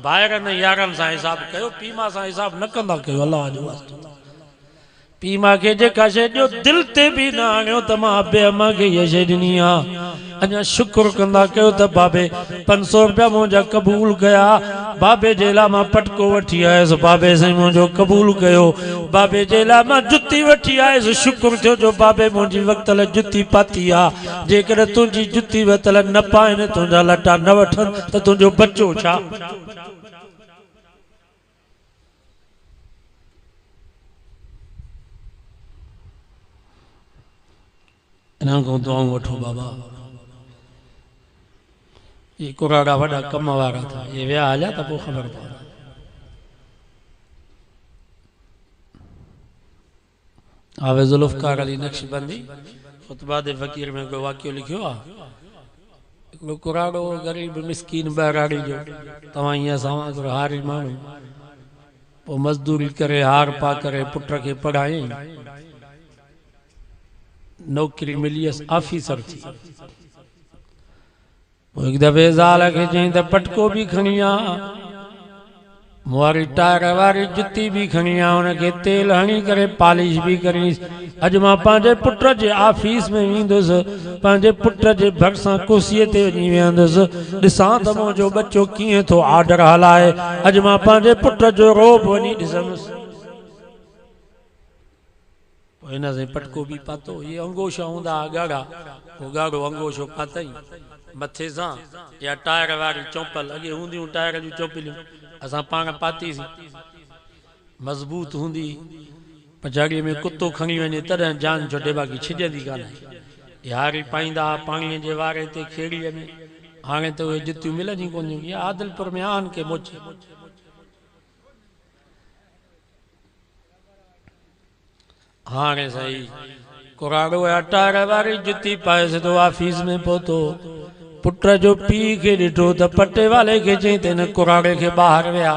बाहर न यारन सा हिसाब कयो, पीमा सा हिसाब न कंदा कयो। अल्लाह जो वास्ते पीमा के जेका शे जो दिल ते भी ना आयो तमा अबे अम्मा के ये शे दिनी आ, अजा शुक्र कंदा कयो त बाबे 500 रुपया मुझा कबूल कया, बाबे जेला मा पटको वठी आयस, बाबे से मुझो कबूल कयो, बाबे जेला मा जुत्ती वठी आयस, शुक्र थियो जो बाबे मुझी वक्तल जुत्ती पाती आ, जेकर तुझी जुत्ती वतल न पाइन तुझा लटा न वठन त तुझो बच्चो छा। इन्हनि खां दुआऊं वठो बाबा। ये कुराड़ा वॾा कम वारा था, ये विया हलिया त पोइ ख़बर पवंदी। हावे ज़ुल्फ़कार अली नक्शबंदी ख़ुतबा दे फ़कीर में कोई वाक़ियो लिखियो आहे। हिकिड़ो कुराड़ो ग़रीब मिसकीन बहिराड़ी जो, तव्हां ईअं असां वांगुरु हारी माण्हू, पोइ मज़दूरी करे हार पा करे पुट खे पढ़ायईं, नौकरी मिलियसि, ऑफिसर थी। पोइ हिकु दफ़े ज़ाल खे चयईं त पटको बि खणी आ, मुआरी टायर वारी जुती भी खणी आ, उनखे तेल हणी करे पॉलिश भी करीस। अॼु मां पंहिंजे पुट जे ऑफिस में वेंदुसि, पंहिंजे पुट जे भरिसां कुर्सीअ ते वञी वेहंदुसि, ॾिसां त मुंहिंजो बच्चो कीअं थो ऑर्डर हलाए। अॼु मां पंहिंजे पुट जो रोब वञी ॾिसंदुसि। पोइ हिन सां पटको बि पातो, इहे अंगोशा हूंदा ॻाढ़ा, पोइ ॻाढ़ो अंगोशो पातई मथे सां, या टायर वारी चौंपल, अॻे हूंदियूं टायर जूं चौंपलियूं, असां पाण पातीसीं, मज़बूत हूंदी, पछाड़ीअ में कुतो खणी वञे तॾहिं जान छॾे, बाक़ी छिॼंदी कान। यारी पाईंदा पाणीअ जे वारे ते खेड़ीअ में, हाणे त उहे जुतियूं मिलनि ई कोन थियूं। इहा आदिलपुर में आन के मोचे। हाणे सही कुराड़ो या टायर वारी जुती पाए सिधो ऑफिस में पहुतो। पुट जो पीउ खे ॾिठो त पटे वाले खे चई त हिन कुराड़े खे ॿाहिरि विया।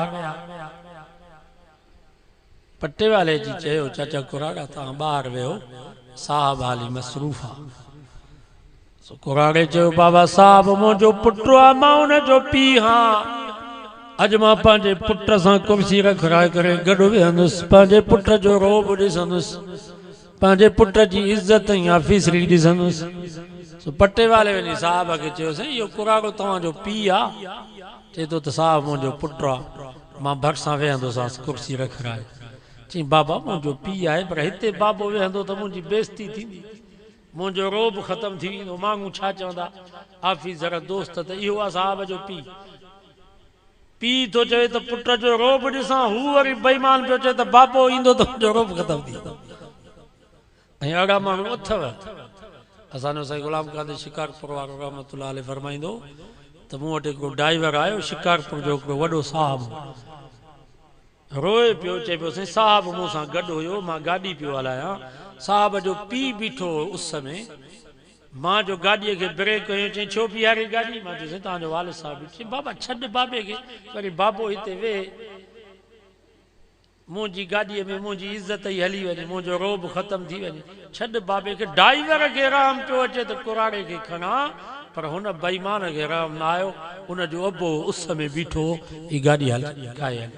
पटे वाले जी चयो, चाचा कुराड़ा तव्हां ॿाहिरि वियो, साहब हाली मसरूफ़ आहे। कुराड़े चयो, बाबा साहब मुंहिंजो पुट आहे, मां हुनजो पीउ आहियां। अॼु मां पंहिंजे पुट सां कुर्सी रखाए करे गॾु वेहंदुसि, पंहिंजे पुट जो रोब ॾिसंदुसि, पंहिंजे पुट जी इज़त ऐं ऑफिसरी ॾिसंदुसि। पटे वाले वञी साहब खे चयो, साईं इहो कुराड़ो तव्हांजो पीउ आहे? चए थो त साहब मुंहिंजो पुट आहे, मां भरिसां वेहंदुसि कुर्सी रखाए। चई बाबा मुंहिंजो पीउ आहे, पर हिते बाबो वेहंदो त मुंहिंजी बेइज़ती थींदी, मुंहिंजो रोब ख़तमु थी वेंदो, माण्हू छा चवंदा, ऑफिसर दोस्त त इहो आहे साहब जो पीउ। पीउ थो चए त पुट जो रोब ॾिसां, हू वरी बेईमान पियो चए त बाबो ईंदो त मुंहिंजो रोब ख़तमु थी वेंदो। ऐं अहिड़ा माण्हू अथव। असांजो साईं गुलाम क़ादिर शिकारपुर वारो रहमतुल्लाह अलैह फरमाईंदो त मूं वटि हिकिड़ो ड्राइवर आयो शिकारपुर जो, हिकिड़ो वॾो साहब, रोए पियो, चए पियो साईं साहब मूं सां गॾु हुयो, मां गाॾी पियो हलायां, साहब जो पीउ बीठो उस में, मां जो गाॾीअ खे ब्रेक कयो, चई छो बीहारी गाॾी? मां चयो साईं तव्हांजो वालिद साहब। चई बाबा छॾ बाबे खे, वरी बाबो हिते वेह, मुंहिंजी गाॾीअ में मुंहिंजी इज़त ई हली वञे, मुंहिंजो रोब ख़तमु थी वञे, छॾ बाबे खे। ड्राइवर खे राम पियो अचे त कुराड़े खे खणा, पर हुन बेईमान खे राम न आयो, हुनजो अबो उस में बीठो, ही गाॾी हली काए।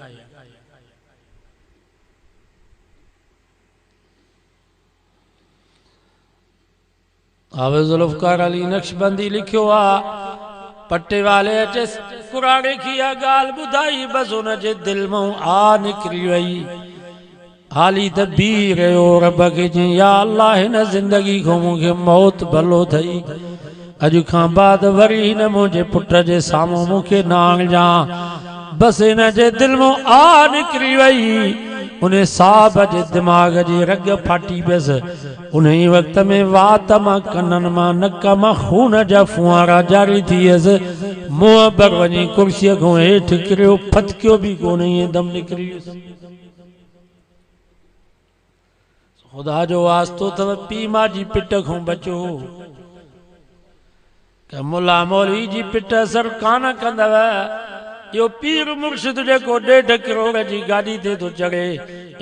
हावे ज़ुल्फ़कार अली नक्शबंदी लिखियो आहे, पटे वाले अचे कुराड़े की इहा ॻाल्हि ॿुधाई, बसि हुनजे दिलि मां आ निकिरी वई। हाली त बीह रहियो, रब खे चई या अल्लाह हिन ज़िंदगी खां मूंखे मौत भलो अथई, अॼु खां बाद वरी हिन मुंहिंजे पुट जे साम्हूं मूंखे न आणिजां। बसि हिन जे दिलि मां आ निकिरी वई, उन साहब जे दिमाग़ जी रग फाटी पियसि। उन ई वक़्त में वात मां, कननि मां, नक मां खून जा फुआरा जारी थी वियसि। मुंहुं भर वञी कुर्सीअ खां हेठि किरियो, फतकियो बि कोन, ईअं दम निकिरी वियुसि। ख़ुदा जो वास्तो अथव, पीउ मां जी पिट खां बचो, कि मुला मौलवी जी पिट असर कान कंदव। यो पीर मुर्शिद जेको 1.5 करोड़ जी गाड़ी ते तो चढ़े,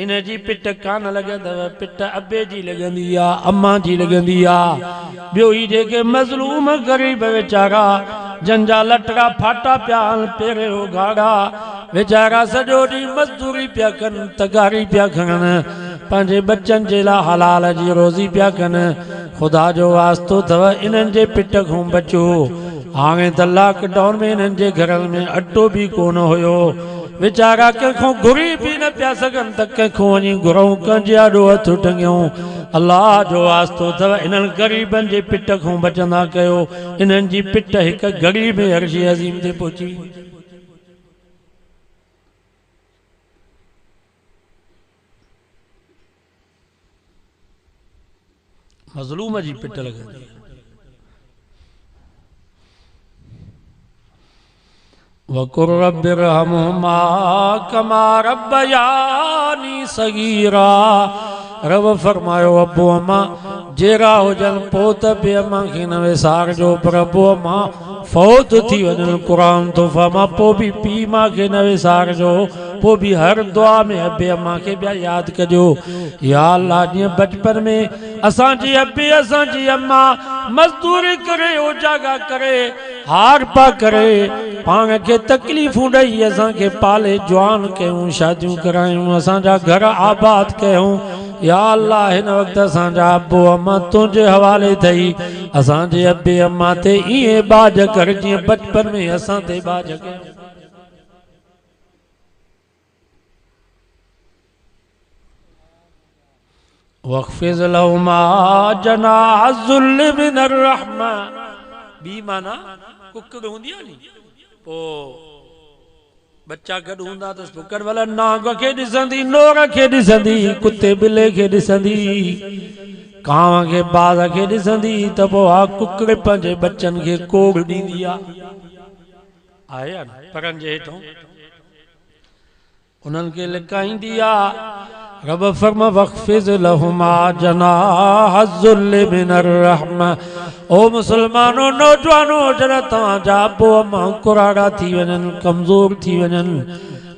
इन जी पिट कान लॻंदव, पिट अबे जी लॻंदी आ, अम्मा जी लॻंदी आ। ॿियो ही जेके मज़लूम ग़रीब वीचारा, जंहिंजा लटड़ा फाटा पिया आहिनि, पेरे उघाड़ा, वीचारा सॼो ॾींहुं मज़दूरी पिया कनि, तगारी पिया खणनि, पंहिंजे बच्चनि जे लाइ हलाल जी रोज़ी पिया कनि। ख़ुदा जो वास्तो अथव, इन्हनि जे पिट खां बचो। हाणे त लॉकडाउन में इन्हनि जे घरनि में अटो बि कोन हुयो, वीचारा कंहिंखो घुरी बि न पिया सघनि त कंहिंखो वञी घुरूं, कंहिंजे आॾो हथु टंगियूं। अल्लाह जो वास्तो अथव, इन्हनि ग़रीबनि जे पिट खां बचंदा कयो। इन्हनि जी पिट हिकु घड़ी में अर्श अज़ीम ते पहुची। मज़लूम जी पिट लॻंदी आहे। वकुर रब्बिरहमुहुमा कमा रब्बयानी सगीरा। रब फरमायो अबो अम्मा जहिड़ा हुजनि पोइ त बि अम्मा खे न विसारजो, पर अबो अम्मा फौत थी वञनि क़ुरान तो फमा पोइ बि पीउ मां खे न विसारजो, पोइ बि हर दुआ में अबे अम्मा खे ॿिया यादि कजो। या अल्लाह जीअं बचपन में असांजी अबे असांजी अम्मा मज़दूरी करे उजागा करे हार पा करे पाण खे तकलीफ़ूं ॾेई असांखे पाले जवान कयूं, शादियूं करायूं, असांजा घर आबाद कयूं। या अल्लाह हिन वक़्तु असांजा अबो अम्मा तुंहिंजे हवाले थई, असांजे अबे अम्मा ते ईअं बाज कर जीअं बचपन में असां ते बाज कयो। वख़्फ़िज़ लहुमा जनाह ज़ुल्ल मिनर रहमा। बी माना कुकड़ हूंदी आहे नी, पोइ बच्चा गॾु हूंदा त कुकड़ भला नांग खे ॾिसंदी, नोर खे ॾिसंदी, कुते ॿिले खे ॾिसंदी, कांव खे बाज़ खे ॾिसंदी, त पोइ हा कुकड़ पंहिंजे बच्चनि खे कोड़ ॾींदी आहे परनि जे हेठों उन्हनि खे लिकाईंदी आहे। रब फरमा वख़्फ़िज़ लहुमा जनाह ज़ुल्ल मिनर रहमा। ओ मुसलमानो नौजवानो जॾहिं तव्हांजा अबो अम्मा कुराड़ा थी वञनि, कमज़ोर थी वञनि,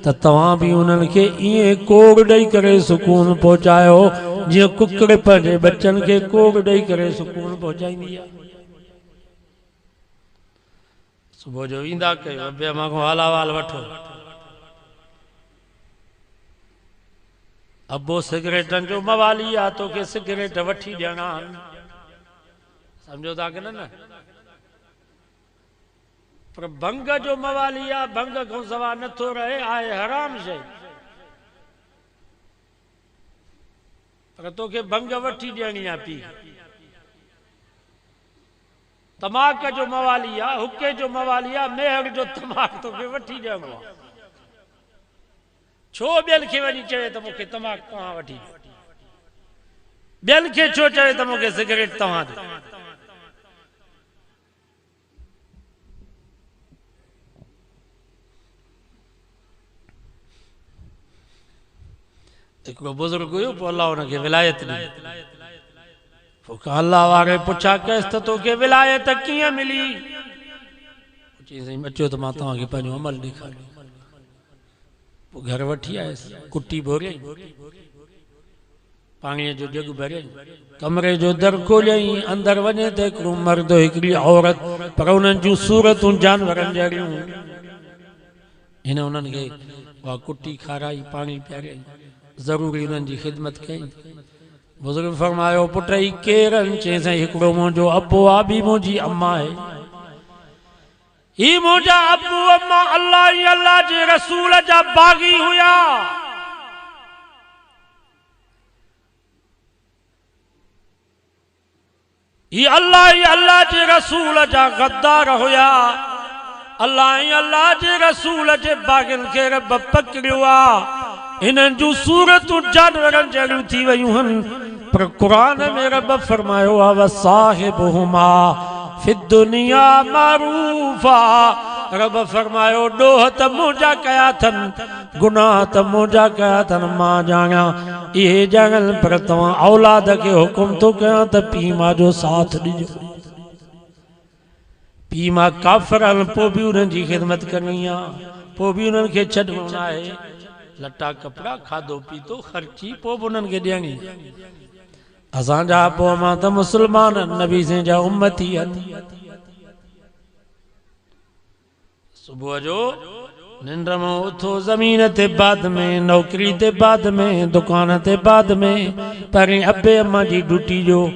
त तव्हां बि उन्हनि खे ईअं कोड़ ॾेई करे सुकून पहुचायो जीअं कुकड़ पंहिंजे बच्चनि खे कोड़ ॾेई करे सुकून पहुचाईंदी आहे। सुबुह जो ईंदा कयो अबे अम्मा खां हाल अहवाल वठो। अबो सिगरेटनि जो मवाली आहे, तोखे सिगरेट वठी ॾियणा, सम्झो था की न? पर भंग जो मवाली आहे, भंग खां सवाइ नथो रहे, आहे हराम शइ, पर तोखे भंग वठी ॾियणी आहे पी। तमाक जो मवाली आहे, हुके जो मवाली आहे, मेहर जो तमाक तोखे वठी ॾियणो आहे। छो ॿियनि खे वञी चवे त मूंखे तमाक तव्हां वठी ॾियो, ॿियनि खे छो चवे त मूंखे सिगरेट तव्हां ॾियो। हिकिड़ो बुज़ुर्ग हुयो, पोइ अलाह हुनखे विलायत ॾिनी। पोइ अलाह वारे पुछा कयसि त तोखे विलायत कीअं मिली? चई साईं अचो त मां तव्हांखे पंहिंजो अमल ॾेखारियो। घर वठी आयसि, कुटी भोरियई, पाणीअ जो जग भरियई, कमरे जो दर खोलियई, अंदरि वञे त हिकिड़ो मर्द हिकिड़ी औरत, पर उन्हनि जूं सूरतूं जानवरनि जहिड़ियूं। हिन उन्हनि खे उहा कुटी खाराई, पाणी पियारियई, ज़रूरी उन्हनि जी ख़िदमत कई। बुज़ुर्ग फरमायो पुट ई केरनि? चई साईं हिकिड़ो मुंहिंजो अबो आहे, ॿी मुंहिंजी अम्मा आहे। ही मुंहिंजा अबू अम्मा अल्लाह जे रसूल जा बाग़ी हुया। ही अल्लाह जे रसूल जा गद्दार हुया। अल्लाह जे रसूल जे बाग़नि खे रब पकड़ियो आहे। इन्हनि जूं सूरतूं जानवरनि जहिड़ियूं थी वयूं आहिनि, पर क़ुरान में रब फरमायो आहे वसाहिबुहुमा फिद्दुनिया मारूफा। रब फरमायो ॾोह त मुंहिंजा कया अथनि, गुनाह त मुंहिंजा कया अथनि, मां ॼाणा इहे ॼाणनि, पर तव्हां औलाद खे हुकुम थो कयां त पीउ मां जो साथ ॾिजो। पीउ मां काफ़िर आहिनि, पोइ बि उन्हनि जी ख़िदमत करणी आहे, पोइ बि उन्हनि खे छॾिणो न आहे। लटा कपिड़ा खाधो पीतो ख़र्ची पोइ बि उन्हनि खे ॾियणी। असांजा अबो अम्मा त मुस्लमान नबी से जा उम्मती आहिनि। सुबुह जो निंड मां उथो, ज़मीन ते बाद में, नौकरी ते बाद में, दुकान ते बाद में, पहिरीं अबे अम्मा जी ड्यूटी जो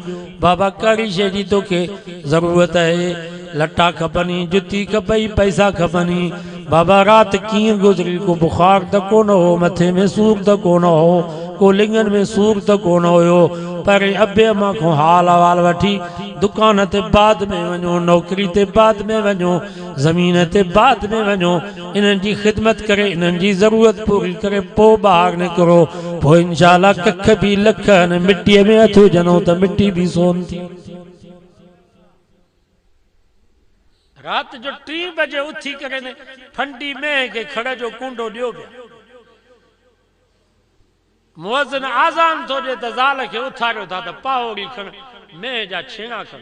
बाबा कहिड़ी शइ जी तोखे ज़रूरत आहे? लटा खपनी, जुती खपई, पैसा खपनी। बाबा रात कीअं गुज़री? को बुखार त कोन हो, मथे में सूर त कोन हो, को लिंगन में सूर त कोन हुयो, पर अबे अम्मा को हाल अहवाल वठी दुकान ते बाद में वञो, नौकरी ते बाद में वञो, ज़मीन ते बाद में वञो, इन्हनि जी ख़िदमत करे, इन्हनि जी ज़रूरत पूरी करे, पोइ ॿाहिरि निकिरो। पोइ इंशाअल्लाह कख भी लख न मिट्टीअ में हथ विझंदो त मिट्टी भी सोन थी। रात जो 3 बजे उथी करे ने फंडी में के खड़ जो कुंडो दियो पिया। मुअज़्ज़िन आज़ान थो ॾे त ज़ाल खे उथारियो था त पावड़ी खण मेह जा छेणा खण।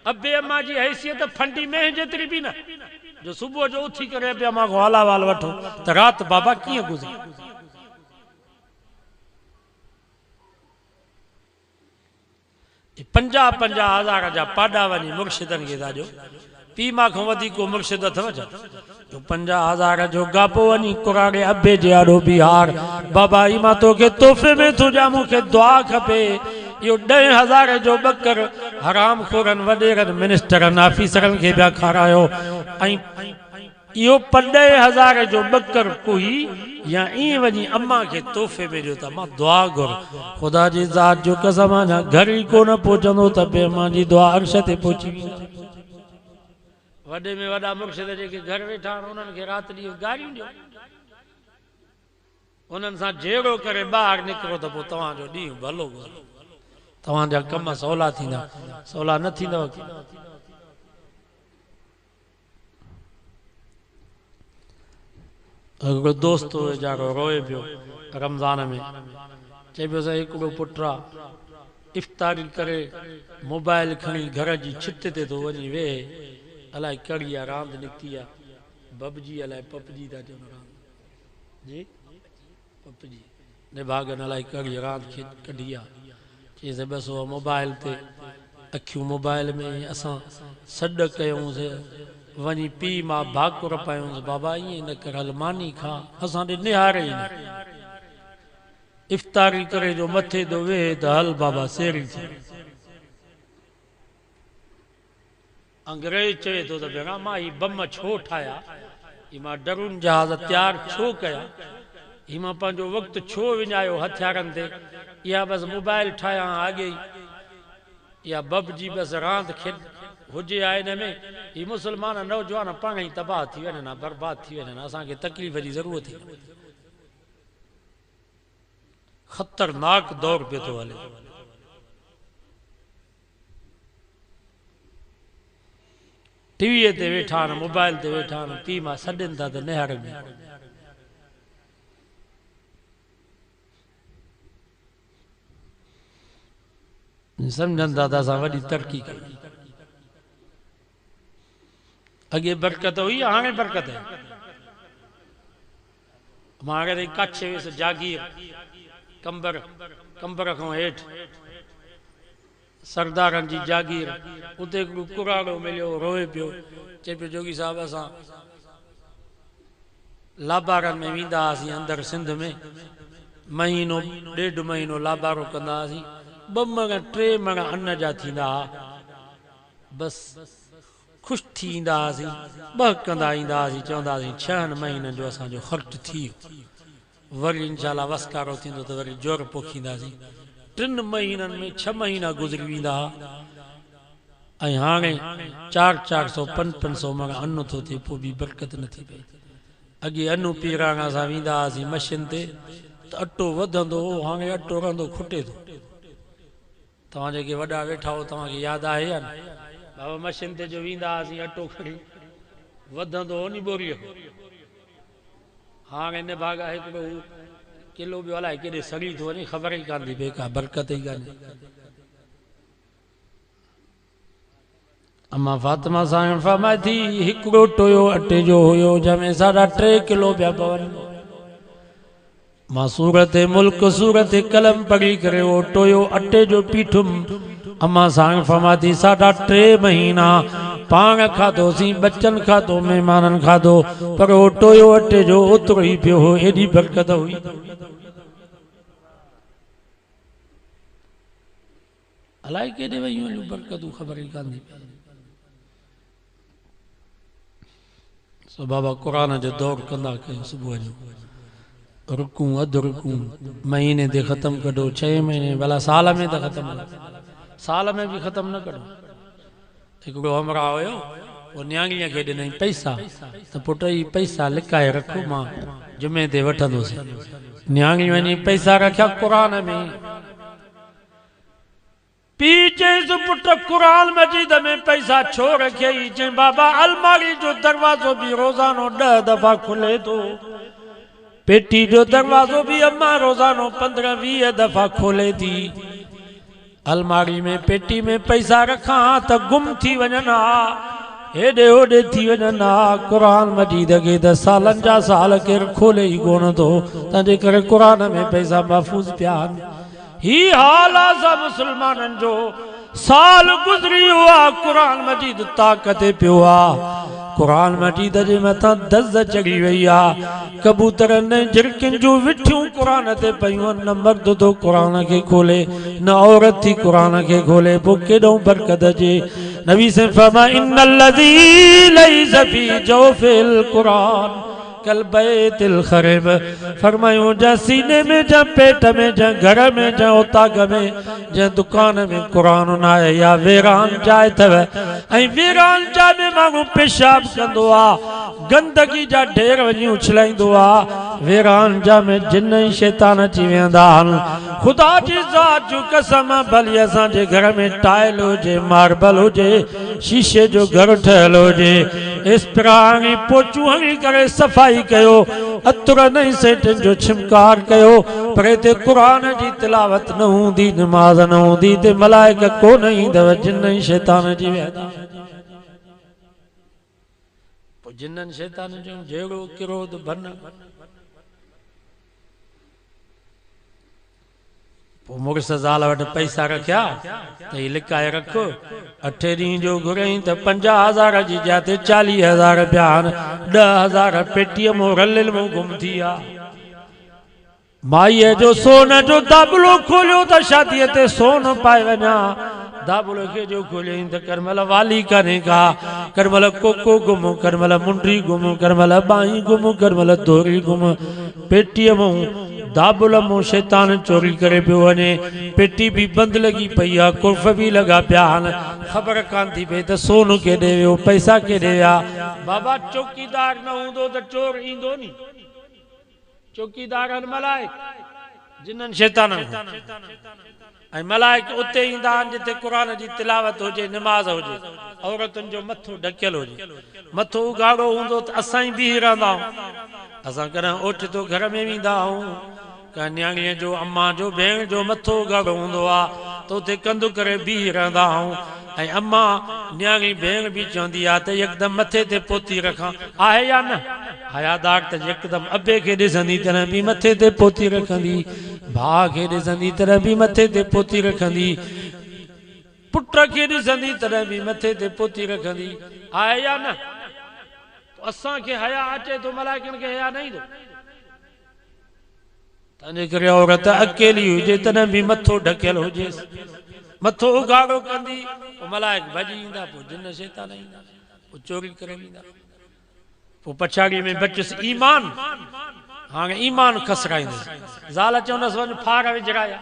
अबे अम्मा जी हैसियत फंडी मेह जेतिरी भी न, जो सुबह जो उथी करे अबे अम्मा को हाला वाल वठो त रात बाबा कीअं गुज़री। 50-50 हज़ार जा पाॾा वञी मुर्शिदनि खे था ॾियो। पी मां खां वधीक को मुर्शिद अथव छा? 50 हज़ार जो गापो वञी कुराड़े अबे जे आॾो बिहार, बाबा ई मां तोखे तोहफ़े में थो ॾियां, मूंखे दुआ खपे। इहो 10 हज़ार जो बकर हराम खोरनि वॾेरनि मिनिस्टरनि ऑफिसरनि खे पिया खारायो। ऐं इहो 10 हज़ार जो बकर कोई या ईअं वञी अम्मा खे तोहफ़े में ॾियो त मां दुआ घुर। ख़ुदा जी ज़ात जो कसम अञा घर ई कोन पहुचंदो त बे अम्मा जी दुआ अर्श ते पहुची वेंदी। वॾे में वॾा मुर्शिद जेके घर वेठा आहिनि उन्हनि खे राति ॾींहुं गारियूं ॾियो, उन्हनि सां जहिड़ो करे ॿाहिरि निकिरो त पोइ तव्हांजो ॾींहुं भलो गुज़रो, तव्हांजा कम सवला थींदा। सवला न थींदव। हिकिड़ो दोस्त वीचारो रोए पियो रमज़ान में, चए पियो साईं हिकिड़ो पुटु आहे इफ़्तारी करे मोबाइल खणी घर जी छित ते थो वञी वेहे, अलाए कहिड़ी आहे रांदि निकिती आहे, पबजी अलाए पबजी था चवनि रांदि जी, पबजी निभागन अलाए कहिड़ी रांदि कढी आहे। चईसि बसि उहा मोबाइल ते अखियूं मोबाइल में, असां सॾु कयूंसि वञी पी मां भाकुर पायूंसि, बाबा ईअं न कर, हल मानी खा, असां ॾे निहारे ई न। इफ़्तारी करे जो मथे थो वेहे त हल बाबा सेरी थी। अंग्रेज चवे थो त भेणा मां ही बम छो ठाहिया, ही मां डरून जहाज़ तैयार छो कया, ही मां पंहिंजो वक़्तु छो विञायो हथियारनि ते, इहा बसि मोबाइल ठाहियां अॻे ई, इहा पबजी बसि रांदि हुजे आहे हिन में, ही मुस्लमान नौजवान पाण ई तबाह थी वञनि, बर्बाद थी वञनि, असांखे तकलीफ़ जी ज़रूरत आहे। ख़तरनाक दौर पियो थो हले। टीवीअ ते वेठा आहिनि, मोबाइल ते वेठा आहिनि, पीउ मां सॾनि था त निहारनि। सम्झनि था त असां वॾी तरक़ी कई। अॻे बरकत हुई, हाणे बरकत आहे। मां हाणे कच्छ वियुसि जागीर, कंबर खां हेठि सरदारनि जी जागीर, उते हिकिड़ो कुराड़ो मिलियो, रोए पियो, चए पियो जोगी साहिब असां लाबारनि में वेंदा हुआसीं अंदरि सिंध में, महीनो 1.5 महीनो लाबारो कंदा हुआसीं, 2 मण 3 मण अन्न जा थींदा हुआ, बसि ख़ुशि थी ईंदा हुआसीं, 2 कंदा ईंदा हुआसीं, चवंदा हुआसीं 6 महीननि जो असांजो ख़र्चु थी वियो, वरी इंशाअल्लाह वसकारो थींदो त वरी जोर पोखींदासीं। 3 महीननि में 6 महीना गुज़री वेंदा हुआ। ऐं हाणे 400-400 500 मण अन्न थो थिए, पोइ बि बरकत नथी पए। अॻे अनु पीराइण असां वेंदा हुआसीं मशीन ते त अटो वधंदो हो, हाणे अटो रहंदो खुटे थो। तव्हां जेके वॾा वेठा हो तव्हांखे यादि आहे या न, बाबा मशीन ते जो वेंदा हुआसीं अटो खणी वधंदो हो नी बोरीअ खां, हाणे न भागा हिकिड़ो किलो ॿियो अलाए केॾे सड़ी थो वञे, ख़बर ई कान थी पए, का बरकत ई कान्हे। अम्मा फातिमा साहिब फरमाए थी हिकिड़ो टोयो अटे जो हुयो जंहिंमें 3.5 किलो पिया पवनि। मां सूरत मुल्क सूरत कलम पढ़ी करे वो टोयो अटे जो पीठुम, अम्मा साहिब फरमाए थी 3.5 महीना पाण खाधोसीं, बच्चन खाधो, महिमाननि खाधो, पर वो टोयो अटे जो ओतिरो ई पियो हो, एॾी बरकत हुई। अलाए केॾे वयूं आहिनि बरकतूं, ख़बर ई कान थी पई। सो बाबा क़ुरान जो दौर कंदा कयूं सुबुह जो, रुकूं अधु रुकूं महीने ते ख़त्म कढो 6 महीने भला साल में तो ख़त्म साल में भी ख़त्म न कढो। हिकिड़ो हमरा हुयो वो न्याणीअ खे ॾिनई पैसा त पुट ही पैसा लिकाए रखो मां जुमे ते वठंदुसि। न्याणी वञी पैसा रखिया क़ुरान में। पी चईसि पुट क़ुरान मजीद में पैसा छो रखियई? चई बाबा अलमारी जो दरवाजो भी रोज़ानो 10 दफ़ा खुले तो, पेटी जो दरवाजो भी अम्मा रोज़ानो 15-20 दफ़ा खोले थी। अलमारी में पेटी में पैसा रखा तो गुम थी वञना हेॾे होॾे थी वञना। क़ुरान मजीद खे त सालनि जा साल केरु खोले ई कोन थो, तंहिंजे करे क़ुरान में पैसा महफ़ूज़ पिया आहिनि। ही हाल आहे मुसलमाननि जो। साल गुज़री वियो आहे क़ुरान मजीद ताक़त पियो आहे। क़ुरान मजीद जे मथां दज़ चढ़ी वई आहे। कबूतरनि झिरकियुनि जूं विठियूं क़ुरान ते पयूं आहिनि। न मर्द थो क़ुरान खे खोले न औरत थी क़ुरान खे खोले। पोइ केॾो बरकत अचे। नबी से फरमा इन्नल्लज़ी लैज़ फी जौफ़िल क़ुरान कल बैतिल खरब। फरमायूं जा सीने में जा पेट में जा घर में जा उताग में जा दुकान में क़ुरान न आहे या वीरान जाइ अथव। ऐं वीरान जाइ में माण्हू पेशाब कंदो आहे, गंदगी जा ढेर वञी उछलाईंदो आहे। वीरान जा में जिन ऐं शैतान अची वेंदा आहिनि। ख़ुदा जी ज़ात जो कसम भली असांजे घर में टाइल हुजे, मार्बल हुजे, शीशे जो घर ठहियल हुजे, स्प्रांगी पोचूं हणी करे सफ़ाई कयो, अतर नई सेटन जो छिमकार कयो, पर हिते क़ुरान जी तिलावत न हूंदी, नमाज़ न हूंदी, ते मलाइक कोन ईंदव, जिन ऐं शैतान जी वेंदा। पोइ जिन्ननि शैतान जो जहिड़ो किरोध भन। पोइ मुड़ुस ज़ाल वटि पैसा रखिया त ही लिकाए रख। 8 ॾींहं जो घुरई त 50,000 जी जाते 40,000 पिया आहिनि। 10,000 पेटीअ मों रलियल मों गुम थी विया। माईअ जो सोन जो दाबलो खोलियो त शादीअ ते सोन पाए वञा। दाबलो खे जो खोलियईं त करमल वाली कान्हे का, करमल कोको गुम, करमल मुंडी गुम, करमल बाई गुम, करमल दोरी गुम। पेटीअ मों दाबुल मों शैतान चोरी करे पियो वञे। पेटी भी बंद लगी पई आहे, कुल्फ भी लगा पिया आहिनि। ख़बर कान थी पई त सोन केॾे वियो, पैसा केॾे विया। बाबा चौकीदार न हूंदो त चोर ईंदो नी। चौकीदार आहिनि मलाइक, जिन्हनि शैताननि। ऐं मलाइक उते ईंदा आहिनि जिते क़ुरान जी तिलावत हुजे, नमाज़ हुजे, औरतुनि जो मथो ढकियल हुजे। मथो उघाड़ो हूंदो त असां ई बीही रहंदा आहियूं। असां कॾहिं ओचितो घर में वेंदा आहियूं, का न्याणीअ जो, अम्मा जो, भेण जो मथो उघाड़ो हूंदो आहे त उते कंधु करे बीही रहंदा आहियूं। ऐं अम्मा न्याणी भेण बि चवंदी आहे त यकदमि मथे ते पोती रखां, आहे या न? हयादार त यकदमि अबे खे ॾिसंदी तरह बि मथे ते पोती रखंदी, भाउ खे ॾिसंदी तरह बि मथे ते पोती रखंदी, पुट खे ॾिसंदी तरह बि मथे ते पोती रखंदी, आहे या न? असांखे हया अचे थो, मलाइकनि खे हया न ईंदो। तंहिंजे करे औरत अकेली हुजे तॾहिं बि मथो ढकियल हुजेसि, मथो उघाड़ो कंदी, पोइ मलाइक भॼी ईंदा, पोइ जिन शैतान ईंदा, पोइ चोरी करे वेंदा। पोइ पछाड़ीअ में बचियुसि ईमान। हाणे ईमान खसराईंदुसि। ज़ाल चवंदसि वञ फार विझराया।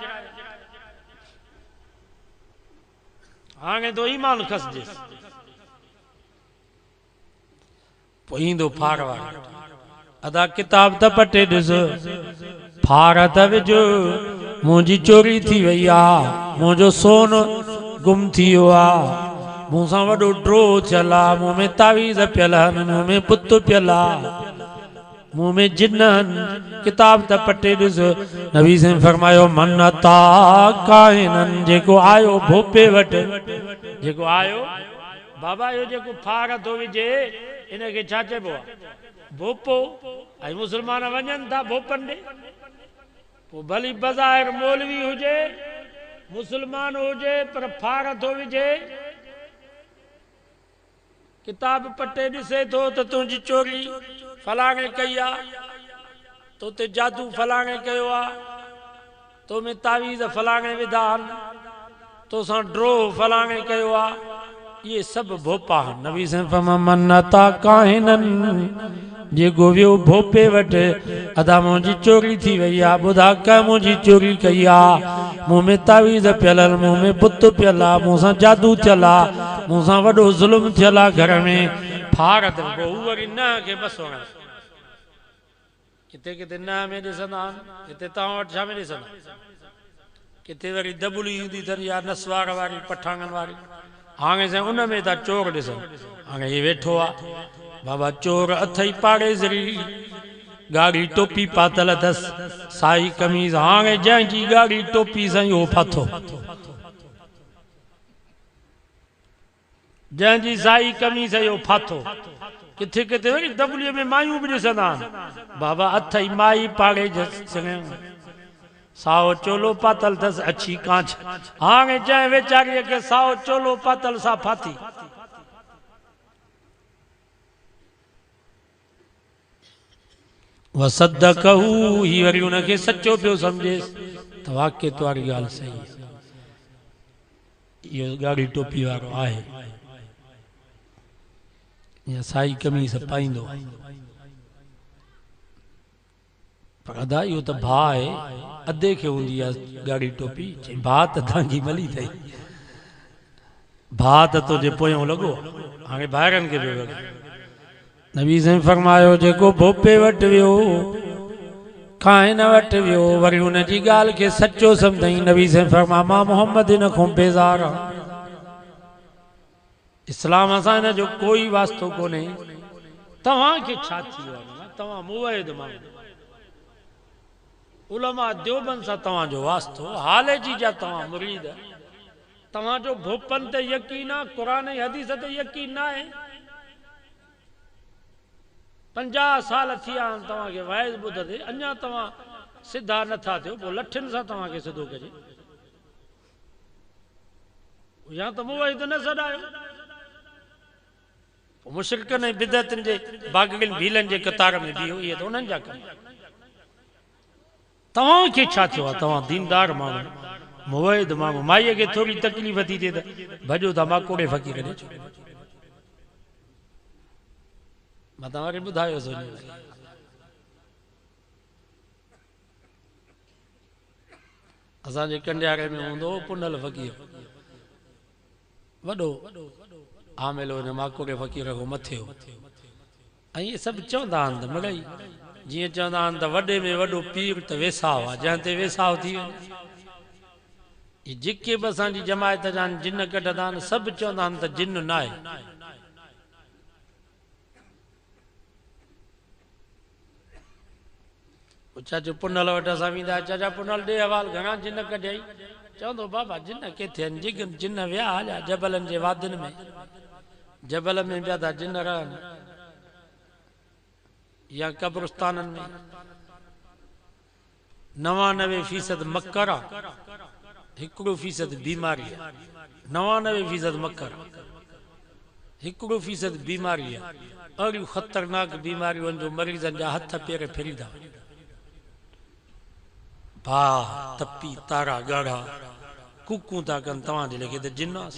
हाणे तो ईमान खसजेसि। पोइ ईंदो फार वारो, अदा किताब त पटे ॾिस, फार त विझ, मुंहिंजी चोरी थी वई आहे, मुंहिंजो सोन गुम थी वियो आहे, मूंसां वॾो ड्रो थियल आहे, मूं में तावीज़ पियल आहिनि, मूं में बुत पियल आहे, मूं में जिन आहिनि। किताब त पटे ॾिस। नबी से फरमायो मन अता काहिनन, जेको आयो भोपे वटि, जेको आयो बाबा यो जेको फार थो विझे इनखे छा चइबो आहे? भोपो। ऐं मुस्लमान वञनि था भोपनि ॾे। पोइ भली बज़ाहिर मौलवी हुजे, मुस्लमान हुजे, पर फार थो विझे, किताब पटे ॾिसे थो त तुंहिंजी चोरी फलाणे कई आहे, तो ते जादू फलाणे कयो आहे, तो में तावीज़ फलाणे विधा आहिनि, तोसां ड्रो फलाणे कयो आहे, ये सब भोपा नबी से मन्नता काहिनन जे गोवियो भोपे वट अदा मुंहिंजी चोरी थी वई आ बुधा का मुंहिंजी चोरी कई आ मुंह में तावीज़ पियल मुंह में बुत पियल आ मूंसां जादू थियल आ मूंसां वॾो ज़ुल्म थियल आ घर में फाड़ त पोइ वरी न खे बसो किथे किथे न में ॾिसंदा आहिनि किथे तव्हां वटि छा में ॾिसंदा किथे वरी दबुली ईंदी अथनि या नसवार वारी पठांगन वारी हाणे साईं उन में था चोर ॾिसनि हाणे हे वेठो आहे बाबा चोर अथई पाड़े ज़री गाड़ी टोपी पातल अथसि साई कमीज़ हाणे जंहिंजी गाड़ी टोपी साईं उहो फाथो जंहिंजी साई कमीज़ इहो फाथो किथे किथे वरी दबुलीअ में मायूं बि ॾिसंदा आहिनि बाबा अथई माई पाड़े साओ चोलो पातल अथसि अछी कांच हाणे जंहिं वेचारीअ खे साओ चोलो पातल सा फाथी वसद्दक़हू ही वरी उनखे सचो पियो सम्झेसि त वाक़िअत वारी ॻाल्हि सही आहे इहो गाड़ी टोपी वारो आहे या साई कमीज़ पाईंदो पर अदा इहो त भाउ आहे अधे खे हूंदी आहे गाड़ी टोपी चई भाउ त तव्हांजी मली अथई भाउ त तुंहिंजे पोयों लॻो हाणे ॿाहिरनि खे पियो लॻो नबी साईं फरमायो जेको भोपे वटि वियो काहिन वटि वियो वरी हुनजी ॻाल्हि खे सचो सम्झई नबी साईं फरमायो मां मोहम्मद हिन खां बेज़ार आहियां इस्लाम सां हिन जो कोई वास्तो कोन्हे तव्हांखे छा थी वियो आहे तव्हां मुवहिद माण्हू उलमा देवबंद सां तव्हांजो वास्तो हाल जी जा तव्हां मुरीद तव्हांजो भोपन ते यकीन आहे क़ुरान ऐं हदीस ते यकीन न आहे 50 साल थी विया आहिनि तव्हांखे वाइज़ ॿुधंदे अञा तव्हां सिधा नथा थियो पोइ लठियुनि सां तव्हांखे सिधो कजे या त मुवहिद न सॾायो मुशरिकनि ऐं बिदअतनि जे बाग़ियुनि भीलनि जे कतार में बीहो इहे त उन्हनि जा कम तव्हांखे छा थियो आहे तव्हां दीनदार माण्हू मुवहिद माण्हू माईअ खे थोरी तकलीफ़ थी थिए त भॼो था माकोड़े फ़क़ीर ॾे छो मां तव्हांखे ॿुधायोसि असांजे कंडियारे में हूंदो पुनल फ़क़ीर वॾो आमेलो हिन माकोड़े फ़क़ीर खां मथे हो ऐं इहे सभु चवंदा आहिनि त मिड़ई जीअं चवंदा आहिनि त वॾे में वॾो पीर त वेसाव आहे जंहिं ते वेसाव थी वञे इहे जेके बि असांजी जमायत जा आहिनि जिन कढंदा आहिनि सभु चवंदा आहिनि त जिन न आहे चाचो पुनल वटि असां वेंदा चाचा पुनल ॾे हवाल घणा जिन कढियई चवंदो बाबा जिन किथे आहिनि जिन विया हलिया जबलनि जे वादियुनि में जबल में पिया था जिन रहनि या कब्रिस्ताननि में 99% मकर आहे 1% बीमारी आहे 99% मकर 1% बीमारी आहे अहिड़ियूं ख़तरनाक बीमारियूं जो मरीज़नि जा हथ पेर फिरी था भाउ तपी तारा ॻाढ़ा कुकूं था कनि तव्हांजे लेखे त जिन्नास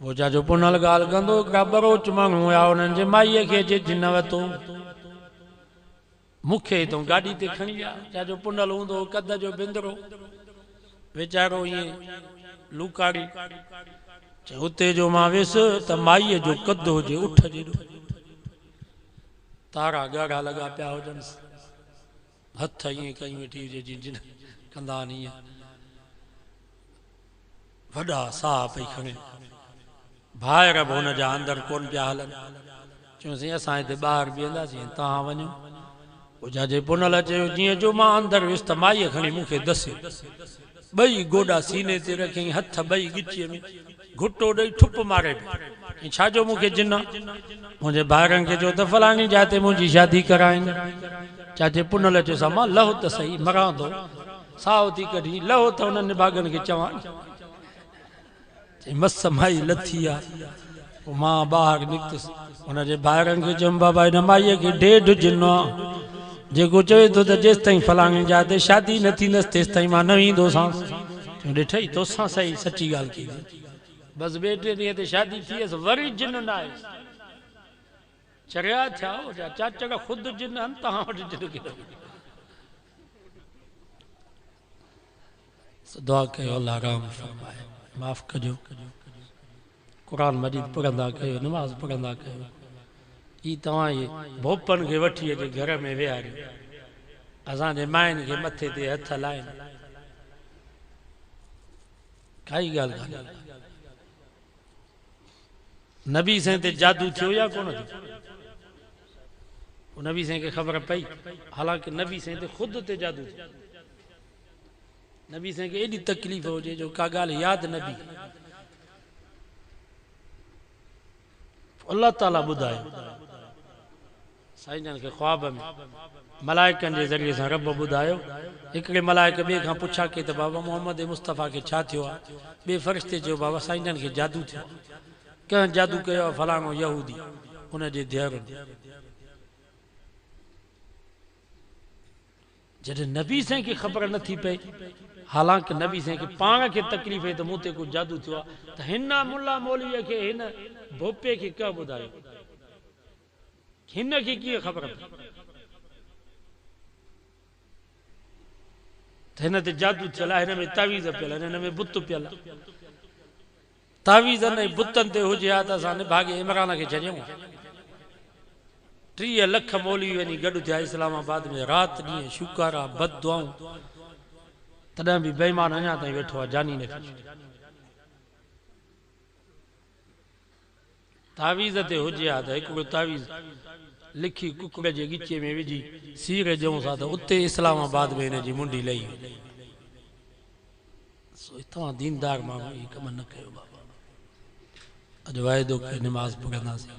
वो चाचो पुनल ॻाल्हि कंदो हिकिड़ा बरोच माण्हू हुया उन्हनि जे माईअ खे जे जिन वरितो मूंखे हितां गाॾी ते खणी विया चाचो पुनल हूंदो कद जो बिंदरो वीचारो ईअं लूकाड़ी हुते जो मां वियुसि त माईअ जो कद हुजे उठ जेॾो तारा ॻाढ़ा लॻा पिया हुजनि हथ ईअं कई वेठी हुजे जिन कंदा आहिनि ईअं वॾा साह पई खणे ॿाहिर बि हुनजा अंदरि कोन पिया हलनि चयोसीं असां हिते ॿाहिरि बीहंदासीं तव्हां वञो पोइ जाजे पुनल चयो जीअं जो मां अंदरि वियुसि त माईअ खणी मूंखे दसियो ॿई गोॾा सीने ते रखियईं हथ ॿई गिचीअ में घुटो ॾेई ठुप मारे पियो छाजो मूंखे जिन मुंहिंजे ॿाहिरनि खे चयो त फलाणी जाते मुंहिंजी शादी कराइनि चाचे पुनल चयोसां मां लहो त सही मरां थो साओ थी कढी लहो त हुननि भागनि खे चवां मस माई लथी आहे पोइ मां ॿाहिरि निकितुसि हुनजे ॿाहिरनि खे चयुमि बाबा हिन माईअ खे ॾेढ जिन आहे जेको चवे थो त जेसि ताईं फलाणी जाते शादी न थींदसि तेसि ताईं मां न ईंदोसांसि ॾिठई तोसां सही सची ॻाल्हि कई बस बेटे ॾींहं ते शादी थी वियसि वरी जिन न आयुसि चरिया थिया हो चाचा का ख़ुदि जिन आहिनि तव्हां वटि जिन किथे दुआ कयो अल्लाह राम फरमाए माफ़ कजो क़ुरान मजीद पढ़ंदा कयो नमाज़ पढ़ंदा कयो ई तव्हां ये भोपनि खे वठी अचे घर में वेहारियो असांजे माइनि खे मथे ते हथ हलाइनि काई ॻाल्हि कान्हे नबी साईं ते जादू थियो या कोन थियो नबी साईं खे ख़बर पई हालांकि नबी साईं ते ख़ुदि ते जादू थियो नबी साईं खे एॾी तकलीफ़ हुजे जो का ॻाल्हि यादि न बि अल्लाह ताला ॿुधायो साईं जन खे ख्वाब में मलाइकनि जे ज़रिए सां रब ॿुधायो हिकिड़े मलाइक ॿिए खां पुछा कई त बाबा मोहम्मद मुस्तफ़ा खे छा थियो आहे ॿिए फ़रिश्ते चयो बाबा साईं जन खे जादू थियो कंहिं जादू कयो आहे फलाणो यहूदी उनजे धीअर जॾहिं नबी साईं खे ख़बर नथी पए हालांकि नबी साईं खे पाण खे तकलीफ़ आहे त मूं ते कुझु जादू थियो आहे त हिन मुल्ला मौलवीअ खे हिन भोपे खे कंहिं ॿुधायो हिन खे कीअं ख़बर पई त हिन ते जादू थियल आहे हिन में तावीज़ पियल हिन में बुत पियल तावीज़ न बुतनि ते हुजे हा त असां निभागे इमरान खे छॾियूं 30 लख मौलवी वञी गॾु थिया इस्लामाबाद में राति ॾींहुं शुकारा बददुआऊं तॾहिं बि बेईमान अञा ताईं वेठो आहे जानी न तावीज़ ते हुजे हा त हिकिड़ो तावीज़ लिखी कुकड़ जे ॻिचे में विझी सीर ॾियूं था त उते इस्लामाबाद में हिनजी मुंडी लही तव्हां दीनदार माण्हू ही कम न कयो बाबा अॼु वाइदो कयो निमाज़ पढ़ंदासीं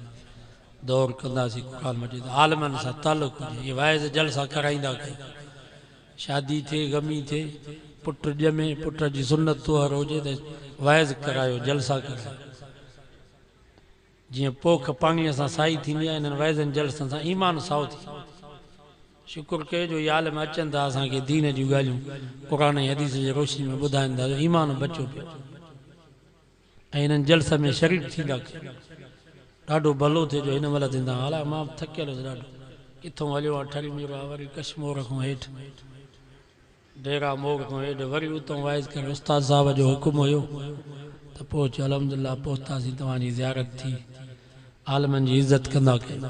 दौर कंदासीं क़ुरान मजीद आलमनि सां तालुक़ हुजे इहे वाइज़ जलसा कराईंदा कयो शादी थिए गमी थिए पुट ॼमे पुट जी सुन्नत तुहर हुजे त वाइज़ करायो जलसा करायो जीअं पोख पाणीअ सां साई थींदी आहे इन्हनि वाइज़नि जलसनि सां ईमान साओ थी शुक्र कयो इहे आलम अचनि था असांखे दीन जूं ॻाल्हियूं क़ुरान ऐं हदीस जे रोशनी में ॿुधाइनि था ईमान बचो पियो ऐं हिननि जलसनि में शरीक थींदा ॾाढो भलो थिए जो हिन महिल थींदा हालां मां थकियल हुउसि ॾाढो किथां हलियो आहे ठरी मीरो आहे वरी कश्मीर खां हेठि डेरा मोग खां हेठि वरी उतां वाइज़ करे उस्ताद साहिब जो हुकुम हुयो त पोइ चयो अलहमदिल्ला पहुतासीं तव्हांजी ज़ियारत थी आलमनि जी इज़त कंदा कयो